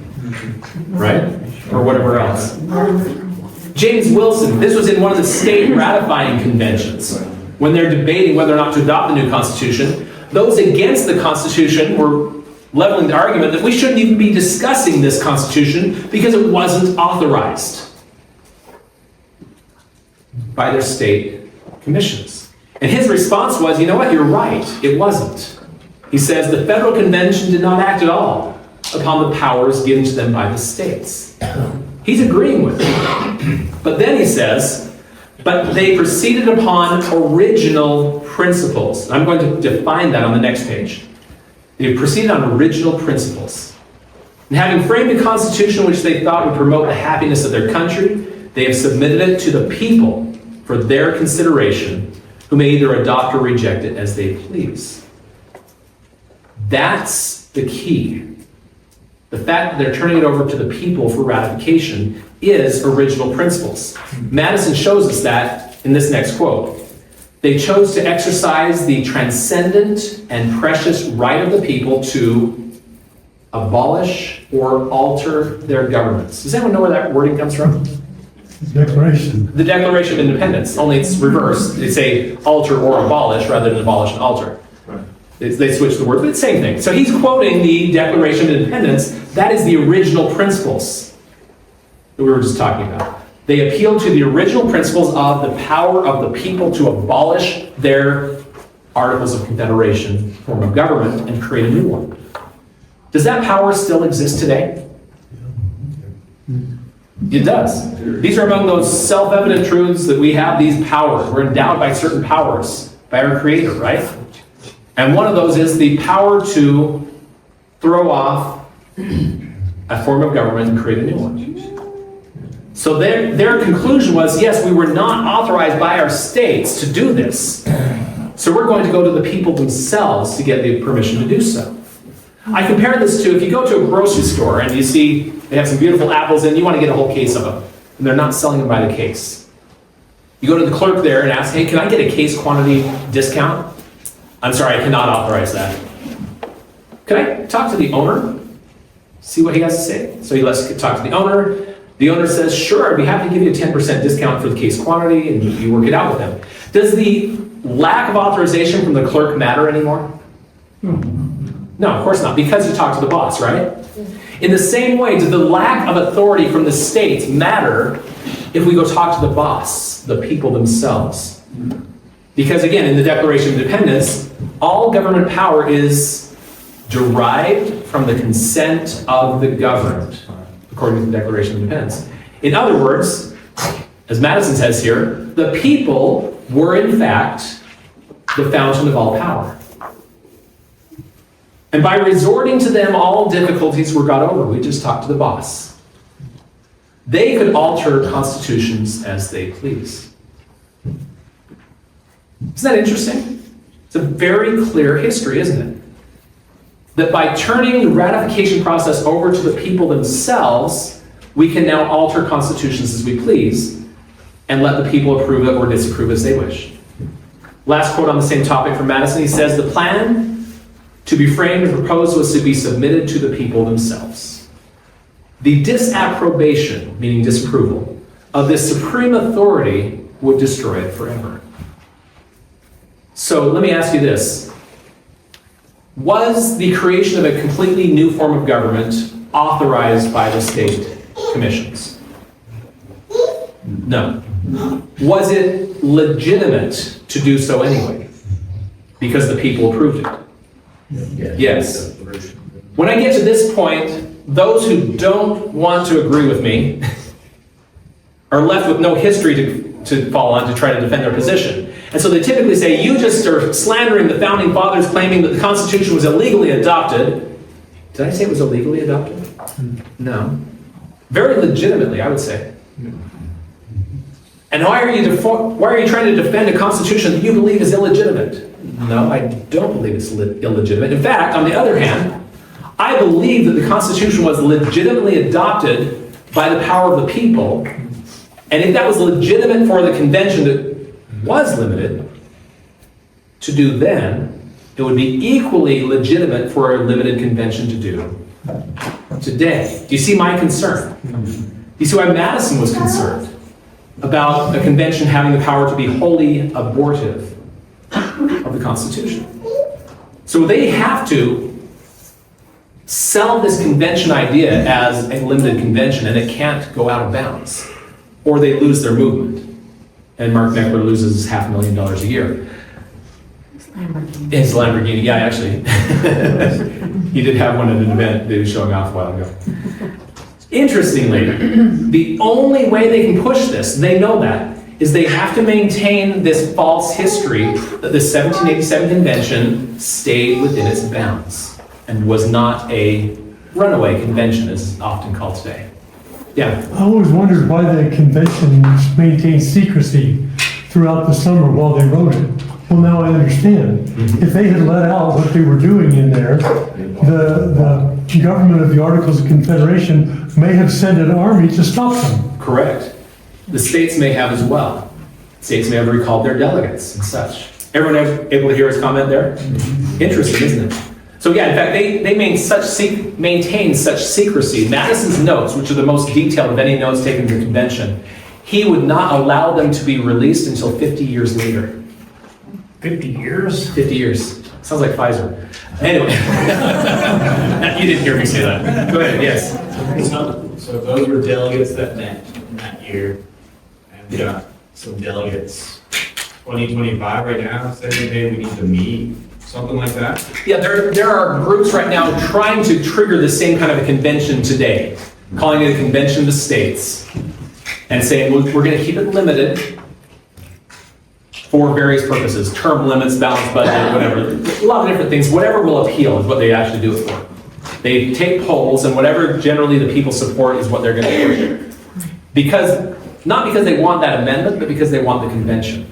Right? Or whatever else. James Wilson, this was in one of the state ratifying conventions. When they're debating whether or not to adopt the new Constitution, those against the Constitution were leveling the argument that we shouldn't even be discussing this Constitution because it wasn't authorized by their state commissions. And his response was, you know what, you're right, it wasn't. He says the Federal Convention did not act at all upon the powers given to them by the states. He's agreeing with it. But then he says, But they proceeded upon original principles. I'm going to define that on the next page. They proceeded on original principles. And having framed a constitution which they thought would promote the happiness of their country, they have submitted it to the people for their consideration, who may either adopt or reject it as they please. That's the key. The fact that they're turning it over to the people for ratification is original principles. Madison shows us that in this next quote. They chose to exercise the transcendent and precious right of the people to abolish or alter their governments. Does anyone know where that wording comes from? Declaration. The Declaration of Independence, only it's reversed. They say alter or abolish rather than abolish and alter. They switch the words, but it's the same thing. So he's quoting the Declaration of Independence. That is the original principles that we were just talking about. They appeal to the original principles of the power of the people to abolish their Articles of Confederation form of government and create a new one. Does that power still exist today? It does. These are among those self-evident truths that we have these powers. We're endowed by certain powers by our Creator, right? And one of those is the power to throw off a form of government and create a new one. So their conclusion was, yes, we were not authorized by our states to do this. So we're going to go to the people themselves to get the permission to do so. I compare this to if you go to a grocery store and you see they have some beautiful apples and you want to get a whole case of them, and they're not selling them by the case. You go to the clerk there and ask, hey, can I get a case quantity discount? I'm sorry, I cannot authorize that. Can I talk to the owner? See what he has to say. So he lets talk to the owner. The owner says, sure, I'd be happy to give you a 10% discount for the case quantity, and you work it out with them. Does the lack of authorization from the clerk matter anymore? No, of course not, because you talk to the boss, right? In the same way, does the lack of authority from the states matter if we go talk to the boss, the people themselves? Because again, in the Declaration of Independence, all government power is derived from the consent of the governed, according to the Declaration of Independence. In other words, as Madison says here, the people were in fact the fountain of all power. And by resorting to them, all difficulties were got over. We just talked to the boss. They could alter constitutions as they please. Isn't that interesting? It's a very clear history, isn't it? That by turning the ratification process over to the people themselves, we can now alter constitutions as we please and let the people approve it or disapprove as they wish. Last quote on the same topic from Madison, he says, the plan to be framed and proposed was to be submitted to the people themselves. The disapprobation, meaning disapproval, of this supreme authority would destroy it forever. So let me ask you this. Was the creation of a completely new form of government authorized by the state commissions? No. Was it legitimate to do so anyway? Because the people approved it? Yes. When I get to this point, those who don't want to agree with me are left with no history to fall on to try to defend their position. And so they typically say, you just are slandering the founding fathers, claiming that the Constitution was illegally adopted. Did I say it was illegally adopted? No. Very legitimately, I would say. And why are you trying to defend a Constitution that you believe is illegitimate? No, I don't believe it's illegitimate. In fact, on the other hand, I believe that the Constitution was legitimately adopted by the power of the people. And if that was legitimate for the convention that was limited to do then, it would be equally legitimate for a limited convention to do today. Do you see my concern? Do you see why Madison was concerned about a convention having the power to be wholly abortive of the Constitution? So they have to sell this convention idea as a limited convention, and it can't go out of bounds, or they lose their movement. And Mark Meckler loses $500,000 a year. His Lamborghini, yeah, actually. He did have one at an event that he was showing off a while ago. Interestingly, the only way they can push this, they know that, is they have to maintain this false history that the 1787 convention stayed within its bounds and was not a runaway convention, as often called today. Yeah. I always wondered why the convention maintained secrecy throughout the summer while they wrote it. Well, now I understand. If they had let out what they were doing in there, the government of the Articles of Confederation may have sent an army to stop them. Correct. The states may have as well. States may have recalled their delegates and such. Everyone able to hear his comment there? Interesting, isn't it? So yeah, in fact, they maintain such secrecy. Madison's notes, which are the most detailed of any notes taken to the convention, he would not allow them to be released until 50 years later. 50 years? 50 years. Sounds like Pfizer. Anyway. You didn't hear me say that. Go ahead, yes. So those were delegates that met in that year. And we got some delegates, 2025 right now, saying, hey, we need to meet, something like that. Yeah, there are groups right now trying to trigger the same kind of a convention today, calling it a convention of the states, and saying, well, we're going to keep it limited for various purposes, term limits, balanced budget, whatever. A lot of different things. Whatever will appeal is what they actually do it for. They take polls, and whatever generally the people support is what they're going to do. Not because they want that amendment, but because they want the convention.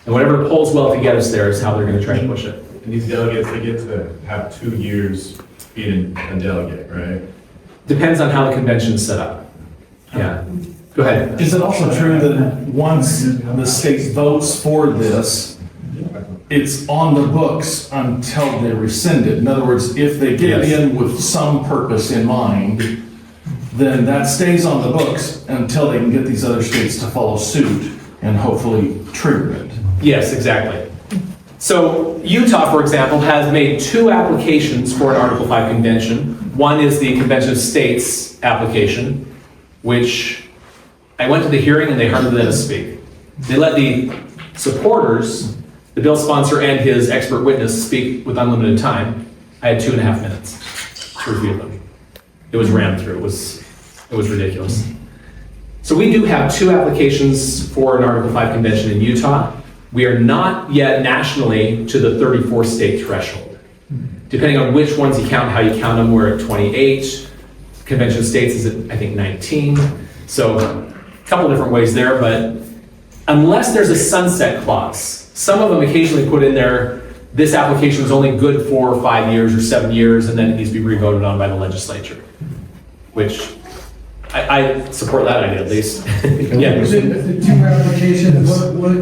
And whatever polls well to get us there is how they're going to try and push it. And these delegates, they get to have 2 years being a delegate, right? Depends on how the convention is set up. Yeah. Go ahead. Is it also true that once the state votes for this, it's on the books until they rescind it? In other words, if they get it in with some purpose in mind, then that stays on the books until they can get these other states to follow suit and hopefully trigger it. Yes, exactly. So Utah, for example, has made 2 applications for an Article 5 convention. One is the Convention of States application, which I went to the hearing and they hardly let us speak. They let the supporters, the bill sponsor and his expert witness speak with unlimited time. I had 2.5 minutes to review them. It was rammed through. It was ridiculous. So we do have 2 applications for an Article 5 convention in Utah. We are not yet nationally to the 34 state threshold. Depending on which ones you count, how you count them, we're at 28. Convention of States is at, I think, 19. So a couple different ways there, but unless there's a sunset clause, some of them occasionally put in there, this application is only good for 5 years or 7 years, and then it needs to be revoted on by the legislature, which I support that idea at least. Yeah. The 2 applications, what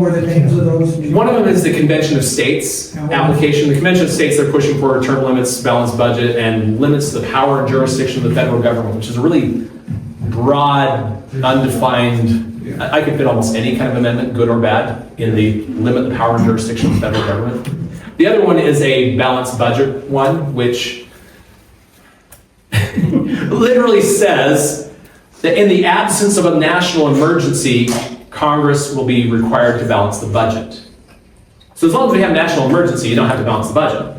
were the names of those? One of them is the Convention of States application. The Convention of States, they're pushing for term limits, balanced budget, and limits the power and jurisdiction of the federal government, which is a really broad, undefined, I could fit almost any kind of amendment, good or bad, in the limit the power and jurisdiction of the federal government. The other one is a balanced budget one, which literally says that in the absence of a national emergency, Congress will be required to balance the budget. So as long as we have a national emergency, you don't have to balance the budget.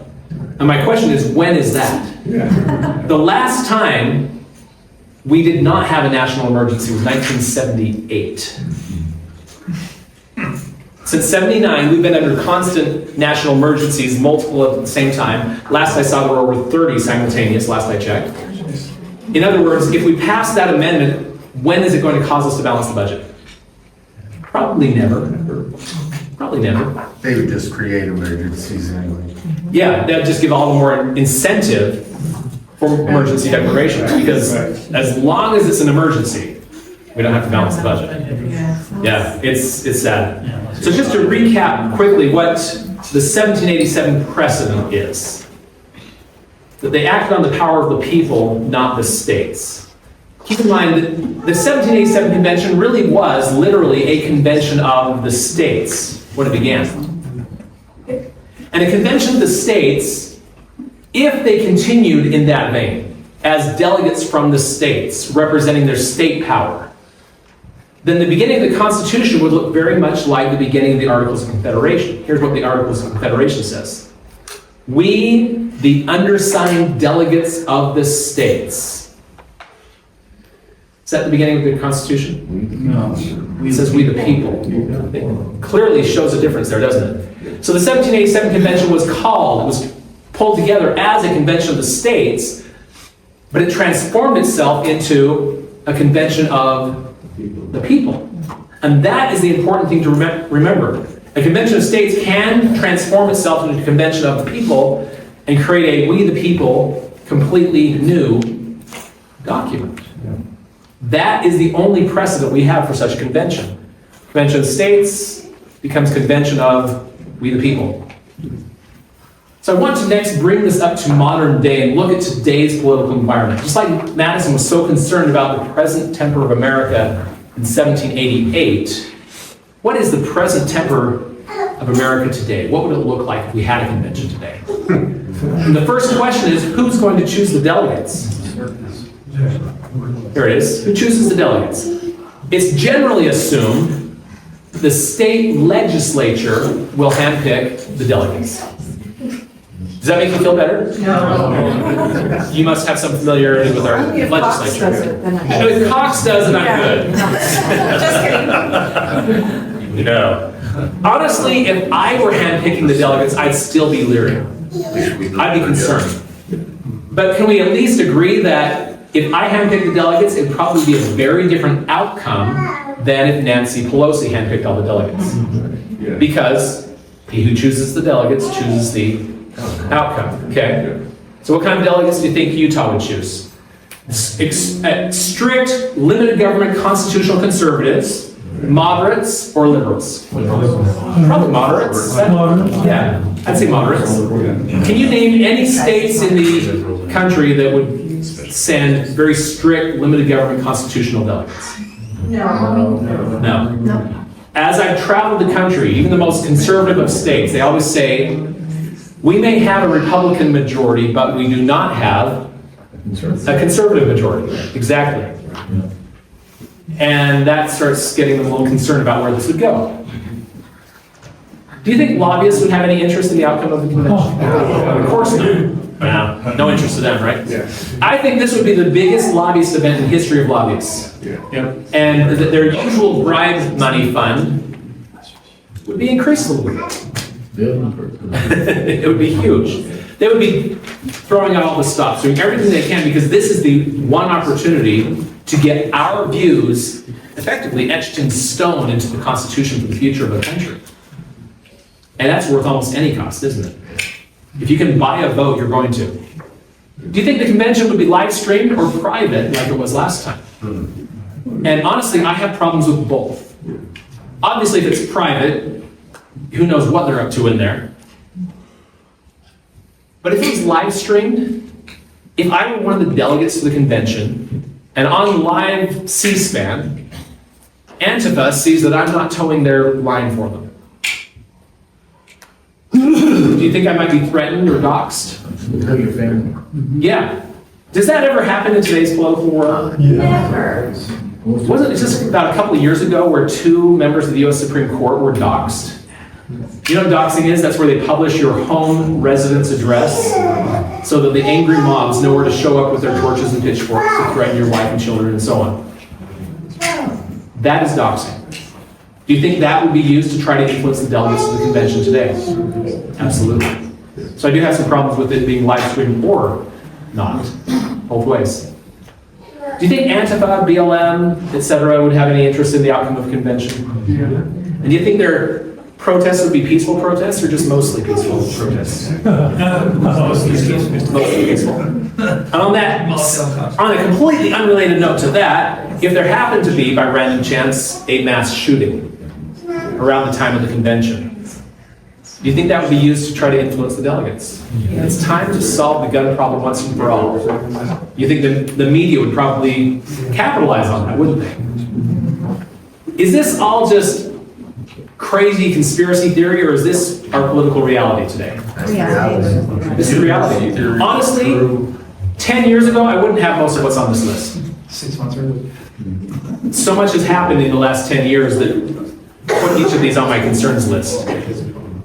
And my question is, when is that? The last time we did not have a national emergency was 1978. Since 79, we've been under constant national emergencies, multiple at the same time. Last I saw, there were over 30 simultaneous, last I checked. In other words, if we pass that amendment, when is it going to cause us to balance the budget? Probably never. Probably never. They would just create emergencies anyway. Yeah, that'd just give all the more incentive for emergency declarations, because as long as it's an emergency, we don't have to balance the budget. Yeah, it's sad. So just to recap quickly what the 1787 precedent is. That they acted on the power of the people, not the states. Keep in mind that the 1787 convention really was literally a convention of the states when it began. And a convention of the states, if they continued in that vein, as delegates from the states representing their state power, then the beginning of the Constitution would look very much like the beginning of the Articles of Confederation. Here's what the Articles of Confederation says. We, the undersigned delegates of the states, Is that the beginning of the Constitution? No. It says we the people. It clearly shows a difference there, doesn't it? So the 1787 convention was pulled together as a convention of the states, but it transformed itself into a convention of the people. And that is the important thing to remember. A convention of states can transform itself into a convention of the people and create a we the people completely new document. That is the only precedent we have for such a convention. Convention of states becomes convention of we the people. So I want to next bring this up to modern day and look at today's political environment. Just like Madison was so concerned about the present temper of America in 1788, what is the present temper of America today? What would it look like if we had a convention today? And the first question is, who's going to choose the delegates? Here it is. Who chooses the delegates? It's generally assumed the state legislature will handpick the delegates. Does that make you feel better? No. You must have some familiarity with our legislature. If Cox does it, I'm good. Just kidding. No. Honestly, if I were handpicking the delegates, I'd still be leery. I'd be concerned. But can we at least agree that if I handpicked the delegates, it'd probably be a very different outcome than if Nancy Pelosi handpicked all the delegates? Because he who chooses the delegates chooses the outcome. Okay? So what kind of delegates do you think Utah would choose? Strict, limited government constitutional conservatives, moderates, or liberals? Probably moderates. Yeah, I'd say moderates. Can you name any states in the country that would send very strict, limited government constitutional delegates? No. As I've traveled the country, even the most conservative of states, they always say, we may have a Republican majority, but we do not have a conservative majority. Exactly. And that starts getting them a little concerned about where this would go. Do you think lobbyists would have any interest in the outcome of the convention? Of course not. No interest to them, right? I think this would be the biggest lobbyist event in history of lobbyists. And their usual bribe money fund would be increased a little bit. It would be huge. They would be throwing out all the stops, doing everything they can, because this is the one opportunity to get our views effectively etched in stone into the Constitution for the future of the country. And that's worth almost any cost, isn't it? If you can buy a vote, you're going to. Do you think the convention would be live streamed or private like it was last time? And honestly, I have problems with both. Obviously, if it's private, who knows what they're up to in there. But if it was live streamed, if I were one of the delegates to the convention, and on live C-SPAN, Antifa sees that I'm not towing their line for them, do you think I might be threatened or doxxed? Your family. Yeah. Does that ever happen in today's political world? Never. Wasn't it just about a couple of years ago where 2 members of the U.S. Supreme Court were doxxed? You know what doxing is? That's where they publish your home residence address so that the angry mobs know where to show up with their torches and pitchforks to threaten your wife and children and so on. That is doxing. Do you think that would be used to try to influence the delegates of the convention today? Absolutely. So I do have some problems with it being live streamed or not, both ways. Do you think Antifa, BLM, etc. would have any interest in the outcome of the convention? And do you think their protests would be peaceful protests or just mostly peaceful protests? Mostly peaceful. And on a completely unrelated note to that, if there happened to be, by random chance, a mass shooting around the time of the convention, do you think that would be used to try to influence the delegates? It's time to solve the gun problem once and for all. You think the media would probably capitalize on that, wouldn't they? Is this all just crazy conspiracy theory, or is this our political reality today? This is reality. Honestly, 10 years ago, I wouldn't have most of what's on this list. 6 months early. So much has happened in the last 10 years that put each of these on my concerns list.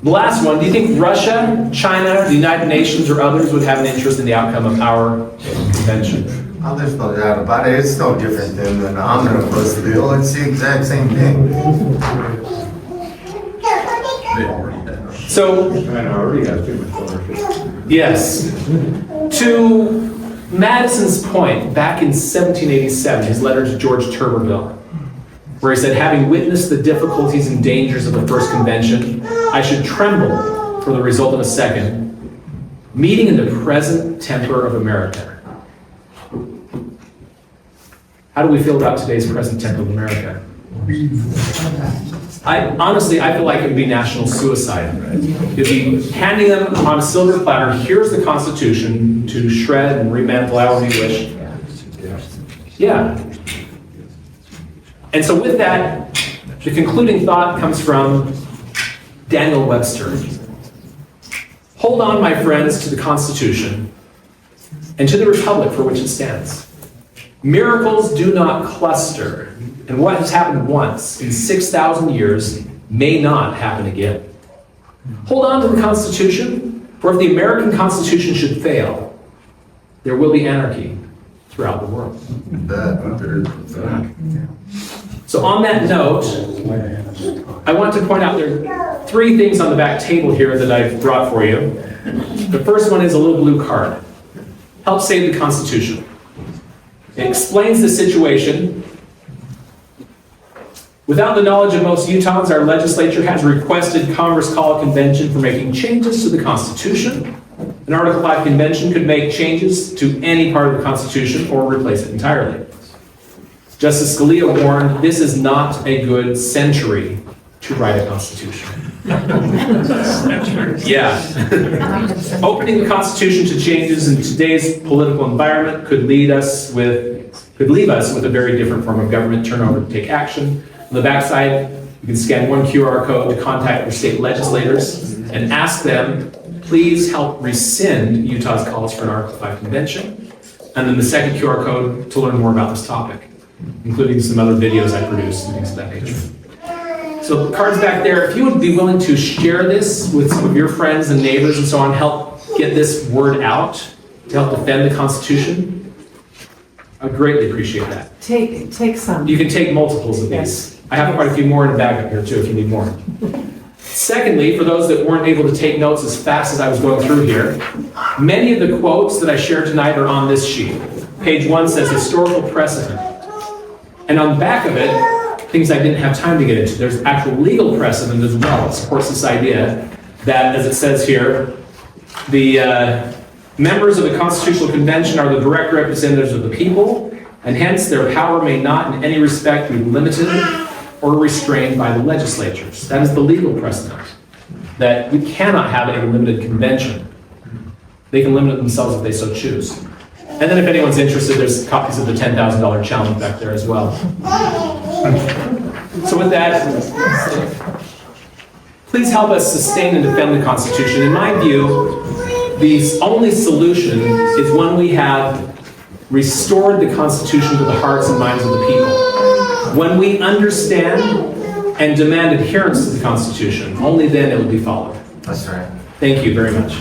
The last one, do you think Russia, China, the United Nations, or others would have an interest in the outcome of our convention? There's no doubt about it. It's no different than an omnibus bill. It's the exact same thing. So, yes, to Madison's point, back in 1787, his letter to George Tuberville, where he said, having witnessed the difficulties and dangers of the first convention, I should tremble for the result of a second, meeting in the present temper of America. How do we feel about today's present temper of America? I feel like it would be national suicide. It'd be handing them on a silver platter, here's the Constitution to shred and remantle however you wish. Yeah. And so with that, the concluding thought comes from Daniel Webster. Hold on, my friends, to the Constitution and to the Republic for which it stands. Miracles do not cluster, and what has happened once in 6,000 years may not happen again. Hold on to the Constitution, for if the American Constitution should fail, there will be anarchy throughout the world. So on that note, I want to point out there are 3 things on the back table here that I've brought for you. The first one is a little blue card. Help save the Constitution. It explains the situation. Without the knowledge of most Utahns, our legislature has requested Congress call a convention for making changes to the Constitution. An Article 5 convention could make changes to any part of the Constitution or replace it entirely. Justice Scalia warned, this is not a good century to write a Constitution. Yeah. Opening the Constitution to changes in today's political environment could leave us with a very different form of government turnover to take action. On the backside, you can scan one QR code to contact your state legislators and ask them, please help rescind Utah's calls for an Article 5 convention. And then the second QR code to learn more about this topic, including some other videos I produced and things of that nature. So the card's back there. If you would be willing to share this with some of your friends and neighbors and so on, help get this word out to help defend the Constitution, I would greatly appreciate that. Take some. You can take multiples of these. I have quite a few more in the bag up here too if you need more. Secondly, for those that weren't able to take notes as fast as I was going through here, many of the quotes that I shared tonight are on this sheet. Page 1 says historical precedent. And on the back of it, things I didn't have time to get into. There's actual legal precedent as well. It supports this idea that, as it says here, the members of the Constitutional Convention are the direct representatives of the people, and hence their power may not in any respect be limited or restrained by the legislatures. That is the legal precedent, that we cannot have a limited convention. They can limit themselves if they so choose. And then if anyone's interested, there's copies of the $10,000 challenge back there as well. So with that, please help us sustain and defend the Constitution. In my view, the only solution is when we have restored the Constitution to the hearts and minds of the people. When we understand and demand adherence to the Constitution, only then it will be followed. That's right. Thank you very much.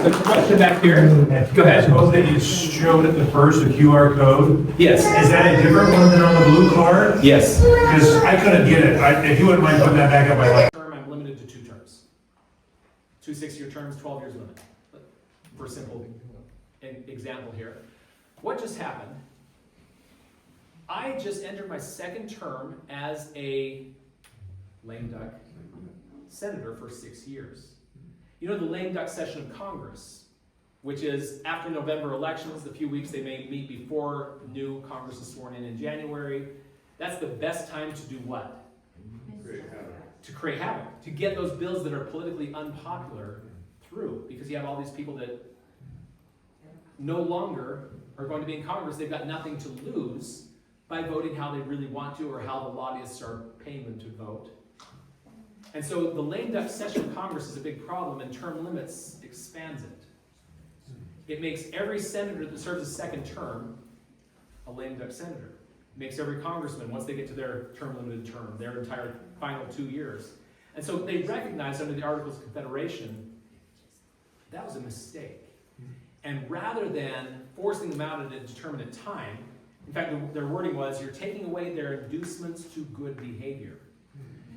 The question back here. Go ahead. Suppose that you showed at the first a QR code. Yes. Is that a different one than on the blue card? Yes. Because I couldn't get it. If you wouldn't mind putting that back up, I'd like. I'm limited to 2 terms. 2 6-year terms, 12 years limit. For a simple example here. What just happened? I just entered my 2nd term as a lame duck senator for 6 years. You know the lame duck session of Congress, which is after November elections, the few weeks they may meet before new Congress is sworn in January. That's the best time to do what? To create havoc. To get those bills that are politically unpopular through, because you have all these people that no longer are going to be in Congress. They've got nothing to lose by voting how they really want to or how the lobbyists are paying them to vote. And so the lame duck session of Congress is a big problem, and term limits expands it. It makes every senator that serves a 2nd term a lame duck senator. It makes every congressman, once they get to their term limited term, their entire final 2 years, And so they recognized under the Articles of Confederation, that was a mistake. And rather than forcing them out at a determinate time, in fact, their wording was, you're taking away their inducements to good behavior.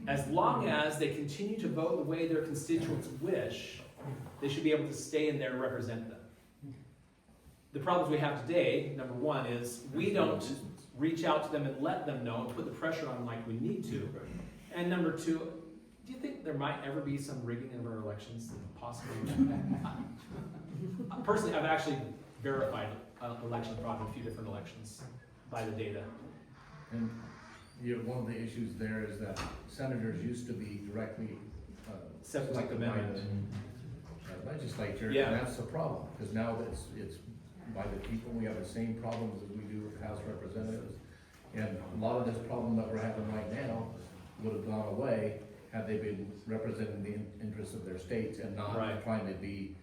As long as they continue to vote the way their constituents wish, they should be able to stay in there and represent them. The problems we have today, number one, is we don't reach out to them and let them know and put the pressure on them like we need to. And number two, do you think there might ever be some rigging of our elections? Possibly. Personally, I've actually verified election fraud in a few different elections by the data. And one of the issues there is that senators used to be directly selected by the legislature, Yeah. and that's the problem, because now it's by the people. We have the same problems as we do with House representatives, and a lot of this problem that we're having right now would have gone away had they been representing the interests of their states and not trying to be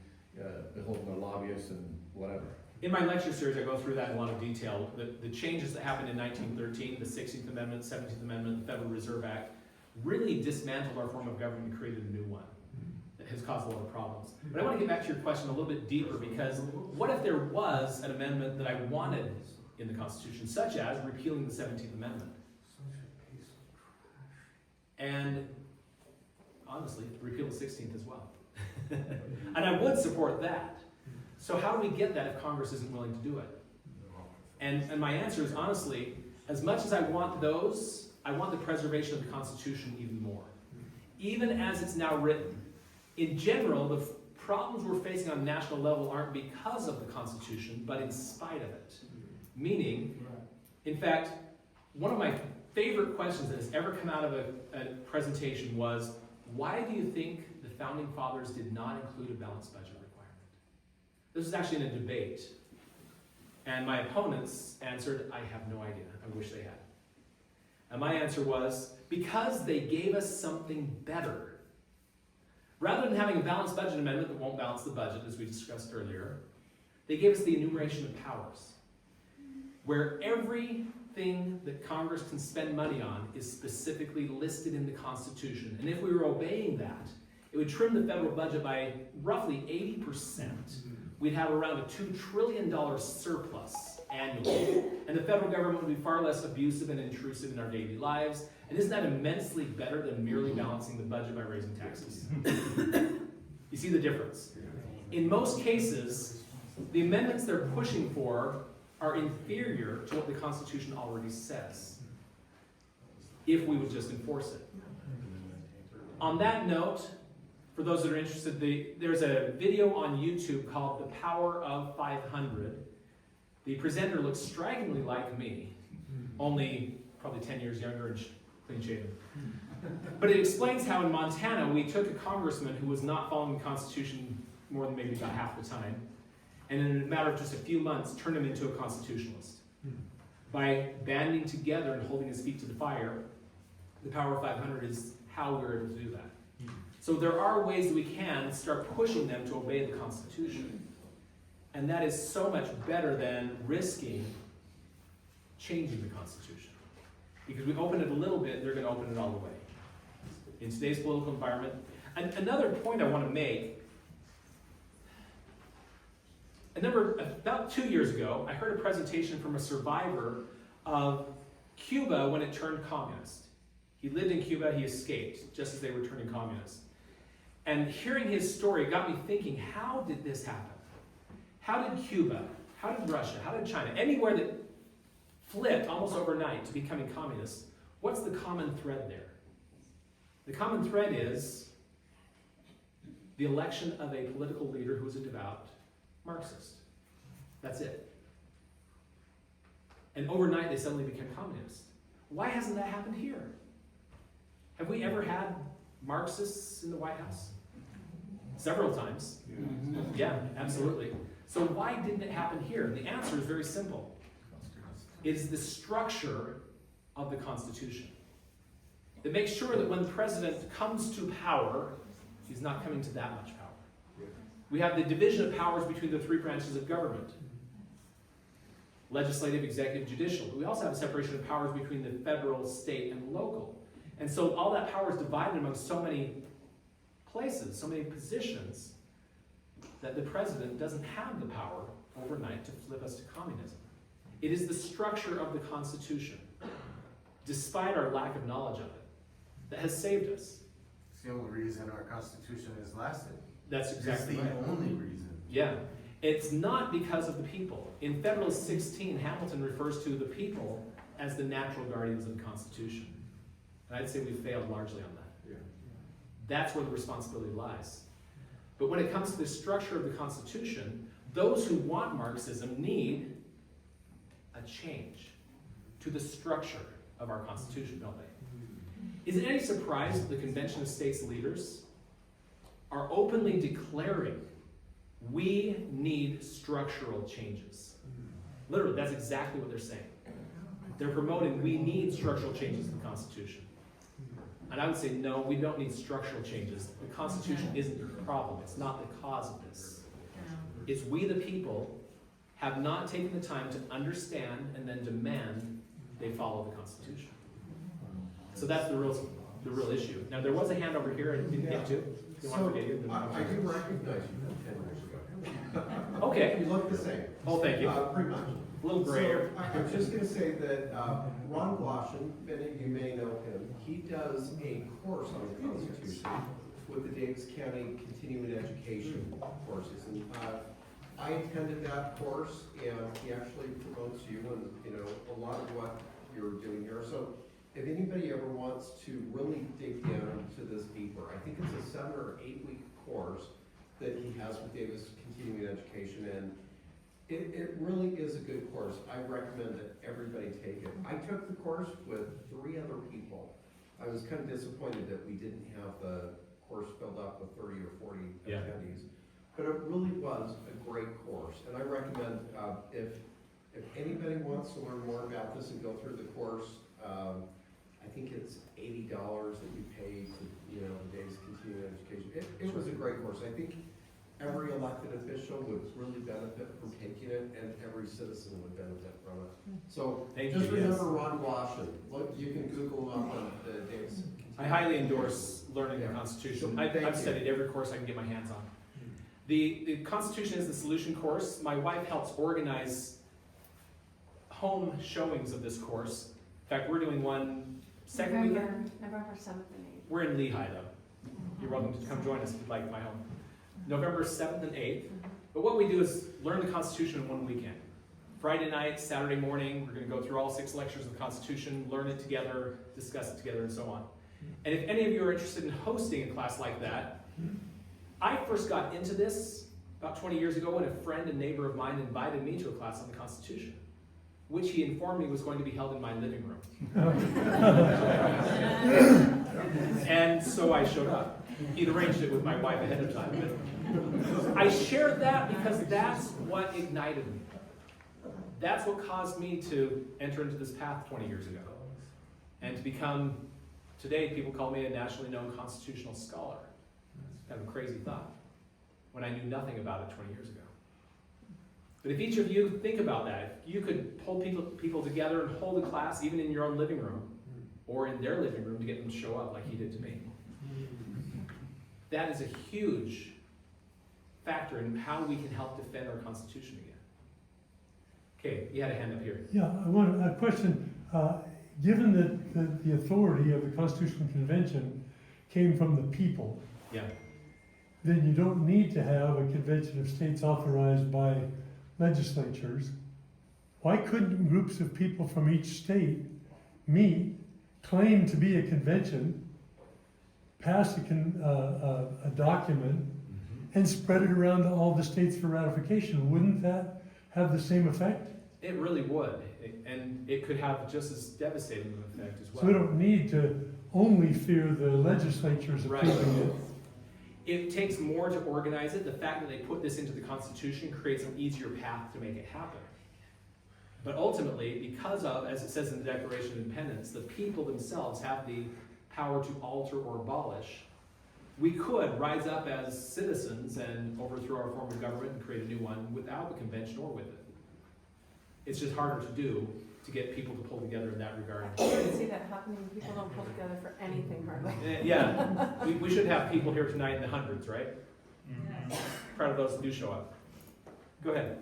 beholden to lobbyists and whatever. In my lecture series, I go through that in a lot of detail. The changes that happened in 1913, the 16th Amendment, 17th Amendment, the Federal Reserve Act, really dismantled our form of government and created a new one that has caused a lot of problems. But I want to get back to your question a little bit deeper, because what if there was an amendment that I wanted in the Constitution, such as repealing the 17th Amendment? And honestly, repeal the 16th as well. And I would support that. So how do we get that if Congress isn't willing to do it? And my answer is, honestly, as much as I want those, I want the preservation of the Constitution even more. Even as it's now written. In general, the problems we're facing on a national level aren't because of the Constitution, but in spite of it. Meaning, in fact, one of my favorite questions that has ever come out of a presentation was, why do you think the Founding Fathers did not include a balanced budget requirement? This was actually in a debate. And my opponents answered, I have no idea. I wish they had. And my answer was, because they gave us something better. Rather than having a balanced budget amendment that won't balance the budget, as we discussed earlier, they gave us the enumeration of powers, where everything that Congress can spend money on is specifically listed in the Constitution. And if we were obeying that, it would trim the federal budget by roughly 80%. We'd have around a $2 trillion surplus annually. And the federal government would be far less abusive and intrusive in our daily lives. And isn't that immensely better than merely balancing the budget by raising taxes? You see the difference? In most cases, the amendments they're pushing for are inferior to what the Constitution already says, if we would just enforce it. On that note, for those that are interested, there's a video on YouTube called The Power of 500. The presenter looks strikingly like me, only probably 10 years younger and clean shaven. But it explains how in Montana we took a congressman who was not following the Constitution more than maybe about half the time, and in a matter of just a few months turned him into a constitutionalist. By banding together and holding his feet to the fire, the Power of 500 is how we're able to do that. So there are ways that we can start pushing them to obey the Constitution. And that is so much better than risking changing the Constitution. Because we open it a little bit, they're going to open it all the way. In today's political environment. And another point I want to make, about 2 years ago, I heard a presentation from a survivor of Cuba when it turned communist. He lived in Cuba, he escaped just as they were turning communist. And hearing his story got me thinking, how did this happen? How did Cuba, how did Russia, how did China, anywhere that flipped almost overnight to becoming communist, what's the common thread there? The common thread is the election of a political leader who is a devout Marxist. That's it. And overnight they suddenly become communist. Why hasn't that happened here? Have we ever had Marxists in the White House? Several times. Yeah, absolutely. So why didn't it happen here? And the answer is very simple. It is the structure of the Constitution that makes sure that when the president comes to power, he's not coming to that much power. We have the division of powers between the three branches of government. Legislative, executive, judicial. But we also have a separation of powers between the federal, state, and local. And so all that power is divided among so many places, so many positions, that the president doesn't have the power overnight to flip us to communism. It is the structure of the Constitution, despite our lack of knowledge of it, that has saved us. It's the only reason our Constitution has lasted. That's exactly right. It's the only reason. Yeah. It's not because of the people. In Federalist 16, Hamilton refers to the people as the natural guardians of the Constitution. And I'd say we failed largely on that. That's where the responsibility lies. But when it comes to the structure of the Constitution, those who want Marxism need a change to the structure of our Constitution, don't they? Is it any surprise that the Convention of States leaders are openly declaring we need structural changes? Literally, that's exactly what they're saying. They're promoting we need structural changes in the Constitution. And I would say, no, we don't need structural changes. The Constitution isn't the problem. It's not the cause of this. It's we, the people, have not taken the time to understand and then demand they follow the Constitution. So that's the real issue. Now, there was a hand over here I didn't get to. You want to forget you? I do recognize you from 10 years ago. Okay. You look the same. Oh, thank you. Pretty much. A little grayer. So, I'm just going to say that Ron Gloshin, many of you may know him, he does a course on the Constitution with the Davis County Continuing Education courses. And I attended that course, and he actually promotes you and, a lot of what you're doing here. So if anybody ever wants to really dig down into this deeper, I think it's a 7 or 8 week course that he has with Davis Continuing Education, and it really is a good course. I recommend that everybody take it. I took the course with 3 other people. I was kind of disappointed that we didn't have the course filled up with 30 or 40 attendees, but it really was a great course, and I recommend if anybody wants to learn more about this and go through the course, I think it's $80 that you pay to, the Davis Continuing Education. It was a great course. I think every elected official would really benefit from taking it, and every citizen would benefit from it. So just remember Ron Gloshin. Look, you can Google him up on the Davis. I highly endorse learning the Constitution. I've studied every course I can get my hands on. The Constitution is the solution course. My wife helps organize home showings of this course. In fact, we're doing one second weekend. November 7th and 8th. We're in Lehigh, though. You're welcome to come join us if you'd like my home. November 7th and 8th. But what we do is learn the Constitution in one weekend. Friday night, Saturday morning, we're going to go through all 6 lectures of the Constitution, learn it together, discuss it together, and so on. And if any of you are interested in hosting a class like that, I first got into this about 20 years ago when a friend and neighbor of mine invited me to a class on the Constitution, which he informed me was going to be held in my living room. And so I showed up. He'd arranged it with my wife ahead of time. But I shared that because that's what ignited me. That's what caused me to enter into this path 20 years ago. And to become, today people call me a nationally known constitutional scholar. It's kind of a crazy thought when I knew nothing about it 20 years ago. But if each of you think about that, if you could pull people together and hold a class even in your own living room or in their living room to get them to show up like he did to me, that is a huge factor in how we can help defend our Constitution again. Okay, you had a hand up here. Yeah, I want a question. Given that the authority of the Constitutional Convention came from the people, then you don't need to have a convention of states authorized by legislatures. Why couldn't groups of people from each state meet, claim to be a convention, pass a document, and spread it around to all the states for ratification? Wouldn't that have the same effect? It really would, and it could have just as devastating an effect as well. So we don't need to only fear the legislatures approving it. It takes more to organize it. The fact that they put this into the Constitution creates an easier path to make it happen. But ultimately, because of, as it says in the Declaration of Independence, the people themselves have the power to alter or abolish, we could rise up as citizens and overthrow our form of government and create a new one without the convention or with it. It's just harder to do to get people to pull together in that regard. I can see that happening. People don't pull together for anything hardly. Yeah, we should have people here tonight in the hundreds, right? Proud of those that do show up. Go ahead.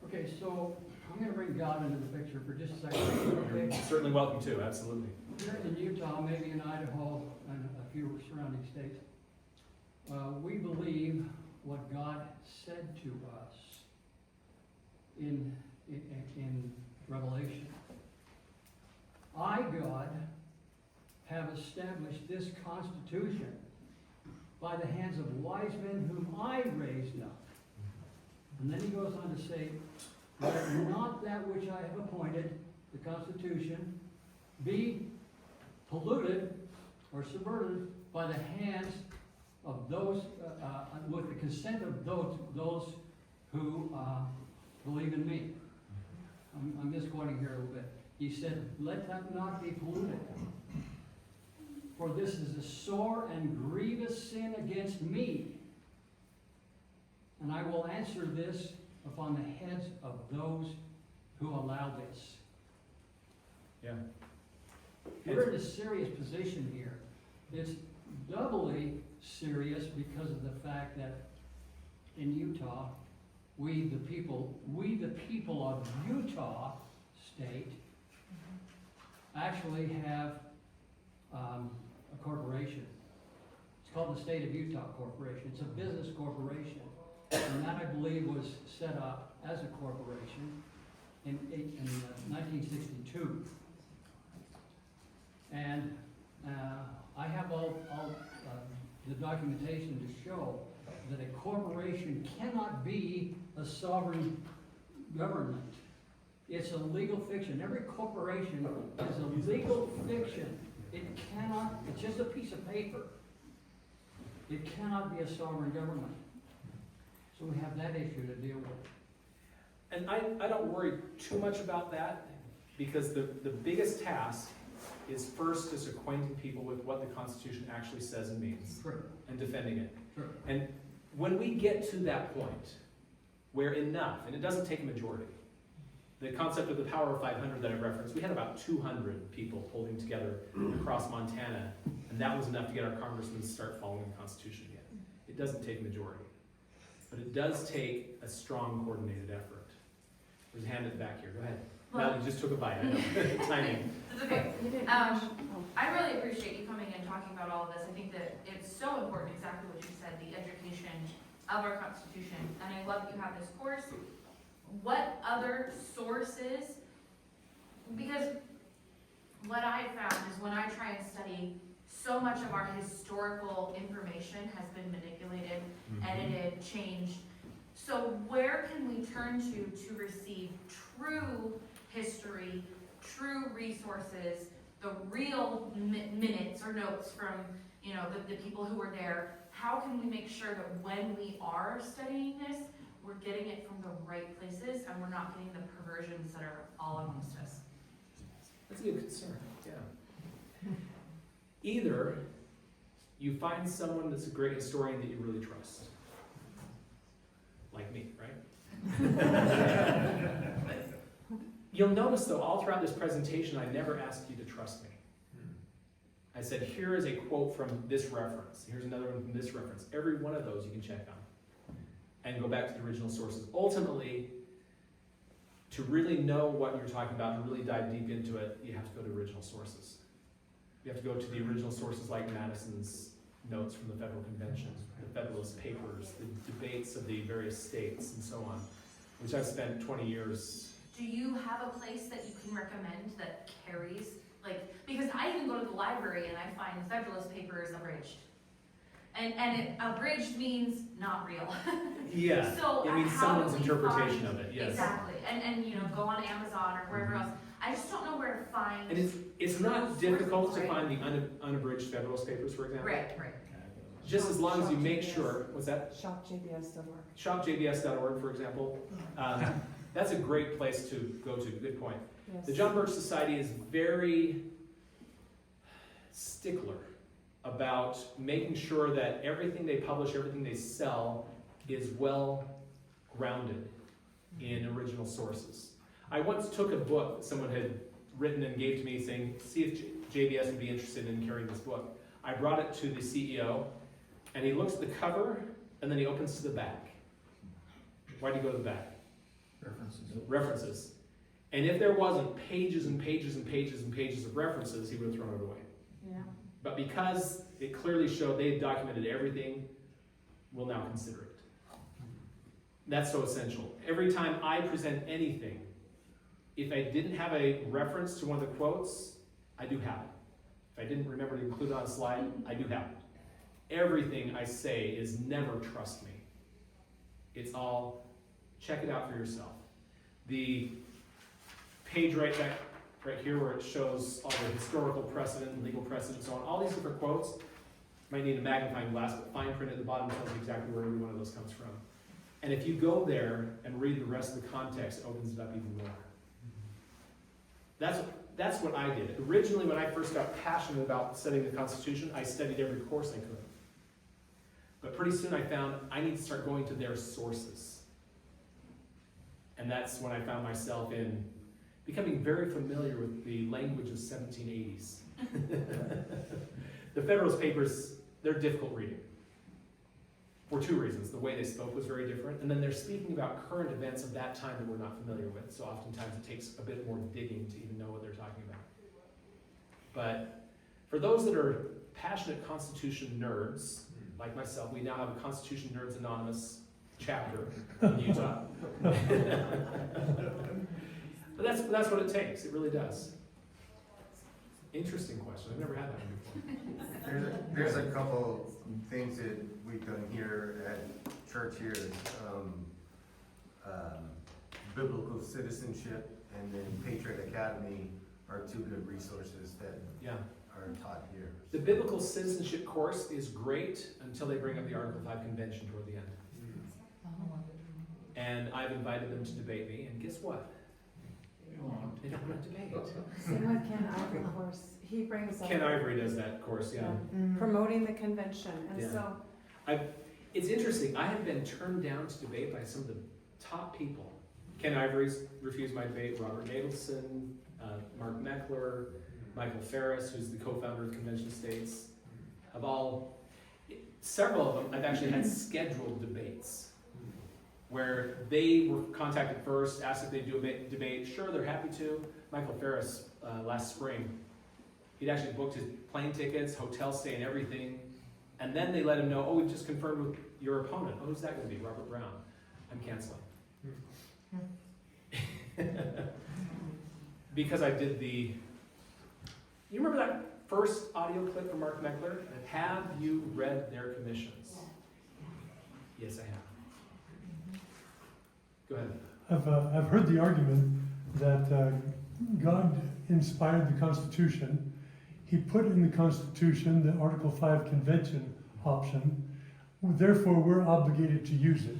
Okay, so I'm going to bring God into the picture for just a second. Okay? Certainly welcome to, absolutely. Here in Utah, maybe in Idaho, and a few surrounding states, we believe what God said to us in Revelation. I, God, have established this Constitution by the hands of wise men whom I raised up. And then he goes on to say, let not that which I have appointed, the Constitution, be polluted or subverted by the hands of those, with the consent of those who believe in me. I'm misquoting here a little bit. He said, let that not be polluted. For this is a sore and grievous sin against me. And I will answer this upon the heads of those who allow this. Yeah. We're in a serious position here. It's doubly serious because of the fact that in Utah, we the people of Utah State actually have a corporation. It's called the State of Utah Corporation. It's a business corporation. And that, I believe, was set up as a corporation in 1962. And I have all the documentation to show that a corporation cannot be a sovereign government. It's a legal fiction. Every corporation is a legal fiction. It cannot, it's just a piece of paper. It cannot be a sovereign government. So we have that issue to deal with. And I don't worry too much about that, because the biggest task is first just acquainting people with what the Constitution actually says and means. True. And defending it. True. And when we get to that point where enough, and it doesn't take a majority, the concept of the power of 500 that I referenced, we had about 200 people holding together across Montana, and that was enough to get our congressmen to start following the Constitution again. It doesn't take a majority, but it does take a strong coordinated effort. There's a hand at the back here, go ahead. Now you just took a bite, I know, timing. It's okay. I really appreciate you coming and talking about all of this. I think that it's so important, exactly what you said, the education of our Constitution. And I love that you have this course. What other sources, because what I found is when I try and study, so much of our historical information has been manipulated, edited, changed. So where can we turn to receive true history, true resources, the real minutes or notes from the people who were there? How can we make sure that when we are studying this, we're getting it from the right places and we're not getting the perversions that are all amongst us? That's a good concern, yeah. Either you find someone that's a great historian that you really trust. Like me, right? You'll notice though, all throughout this presentation, I never asked you to trust me. I said, here is a quote from this reference. Here's another one from this reference. Every one of those you can check on and go back to the original sources. Ultimately, to really know what you're talking about, to really dive deep into it, you have to go to original sources. You have to go to the original sources like Madison's notes from the Federal Convention, the Federalist Papers, the debates of the various states, and so on, which I've spent 20 years. Do you have a place that you can recommend that carries, because I even go to the library and I find the Federalist Papers abridged. And abridged means not real. Yeah, so it means someone's interpretation of it, yes. Exactly, and go on Amazon or wherever else. I just don't know where to find. And it's not difficult to find the unabridged Federalist Papers, for example. Right. Just as long as you make sure, what's that? ShopJBS.org. ShopJBS.org, for example. That's a great place to go to, good point. Yes. The John Birch Society is very stickler about making sure that everything they publish, everything they sell is well grounded in original sources. I once took a book that someone had written and gave to me saying, see if JBS would be interested in carrying this book. I brought it to the CEO, and he looks at the cover, and then he opens to the back. Why do you go to the back? References. And if there wasn't pages and pages and pages and pages of references, he would have thrown it away. Yeah. But because it clearly showed they had documented everything, we'll now consider it. That's so essential. Every time I present anything, if I didn't have a reference to one of the quotes, I do have it. If I didn't remember to include it on a slide, I do have it. Everything I say is never trust me. It's all check it out for yourself. The page right here where it shows all the historical precedent and legal precedent and so on, all these different quotes, might need a magnifying glass, but fine print at the bottom tells you exactly where every one of those comes from. And if you go there and read the rest of the context, it opens it up even more. That's what I did. Originally, when I first got passionate about studying the Constitution, I studied every course I could. But pretty soon I found I need to start going to their sources. And that's when I found myself in becoming very familiar with the language of 1780s. The Federalist Papers, they're difficult reading. For two reasons. The way they spoke was very different, and then they're speaking about current events of that time that we're not familiar with, so oftentimes it takes a bit more digging to even know what they're talking about. But for those that are passionate Constitution nerds, like myself, we now have a Constitution Nerds Anonymous chapter in Utah. But that's what it takes, it really does. Interesting question, I've never had that one before. There's a couple things that we've done here at church here. Biblical Citizenship and then Patriot Academy are two good resources that are taught here. The Biblical Citizenship course is great until they bring up the Article 5 Convention toward the end. And I've invited them to debate me, and guess what? They don't want to debate. Same with Ken Ivory course. He brings up. Ken Ivory does that course, yeah. Promoting the convention, and Yeah. so. It's interesting, I have been turned down to debate by some of the top people. Ken Ivory's refused my debate, Robert Nadelson, Mark Meckler, Michael Ferris, who's the co-founder of Convention States. Several of them, I've actually had scheduled debates where they were contacted first, asked if they'd do a debate. Sure, they're happy to. Michael Ferris, last spring, he'd actually booked his plane tickets, hotel stay, and everything. And then they let him know, oh, we've just confirmed with your opponent. Oh, who's that going to be? Robert Brown. I'm canceling. Because I did you remember that first audio clip from Mark Meckler? Have you read their commissions? Yes, I have. Go ahead. I've heard the argument that God inspired the Constitution. He put in the Constitution the Article 5 Convention option. Therefore, we're obligated to use it.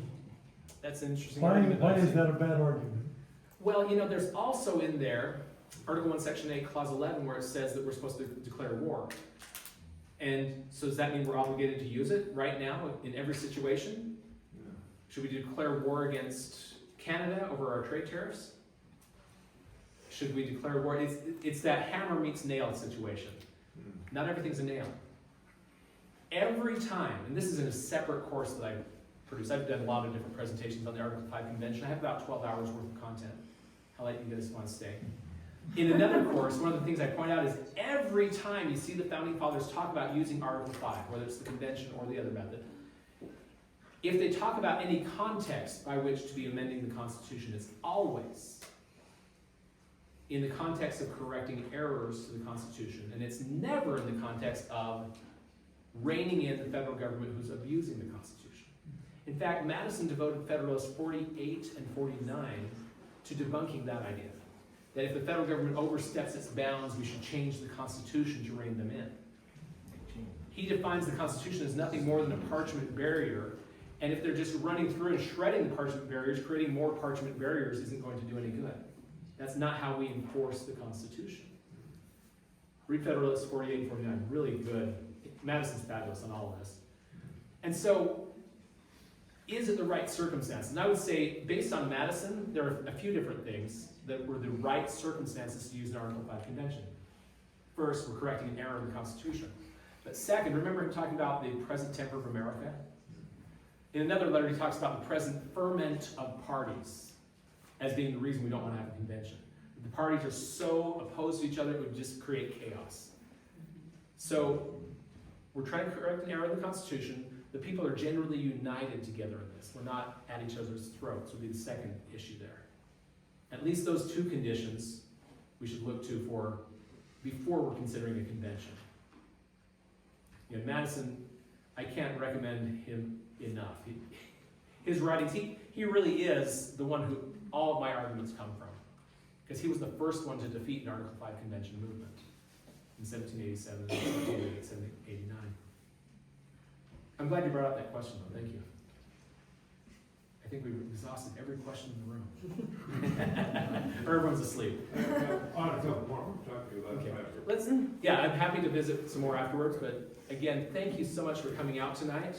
That's an interesting Why argument. is that a bad argument? Well, there's also in there, Article 1, Section 8, Clause 11, where it says that we're supposed to declare war. And so does that mean we're obligated to use it right now in every situation? Should we declare war against Canada over our trade tariffs? Should we declare war? It's that hammer meets nail situation. Not everything's a nail. Every time, and this is in a separate course that I produce, I've done a lot of different presentations on the Article 5 Convention. I have about 12 hours worth of content. I'll let you guys want to stay. In another course, one of the things I point out is every time you see the Founding Fathers talk about using Article 5, whether it's the convention or the other method, if they talk about any context by which to be amending the Constitution, it's always in the context of correcting errors to the Constitution, and it's never in the context of reining in the federal government who's abusing the Constitution. In fact, Madison devoted Federalists 48 and 49 to debunking that idea, that if the federal government oversteps its bounds, we should change the Constitution to rein them in. He defines the Constitution as nothing more than a parchment barrier, and if they're just running through and shredding the parchment barriers, creating more parchment barriers isn't going to do any good. That's not how we enforce the Constitution. Read Federalists 48 and 49, really good. Madison's fabulous on all of this. And so, is it the right circumstance? And I would say, based on Madison, there are a few different things that were the right circumstances to use an Article 5 convention. First, we're correcting an error in the Constitution. But second, remember him talking about the present temper of America? In another letter, he talks about the present ferment of parties as being the reason we don't want to have a convention. The parties are so opposed to each other, it would just create chaos. So, we're trying to correct an error in the Constitution. The people are generally united together in this. We're not at each other's throats, would be the second issue there. At least those two conditions we should look to for before we're considering a convention. You know, Madison, I can't recommend him enough. His writings, he really is the one who all of my arguments come from. Because he was the first one to defeat an Article 5 convention movement in 1787 and 1789. I'm glad you brought up that question, though. Thank you. I think we've exhausted every question in the room. Or everyone's asleep. On a couple more, we're talking about Okay. after. Yeah, I'm happy to visit some more afterwards, but again, thank you so much for coming out tonight.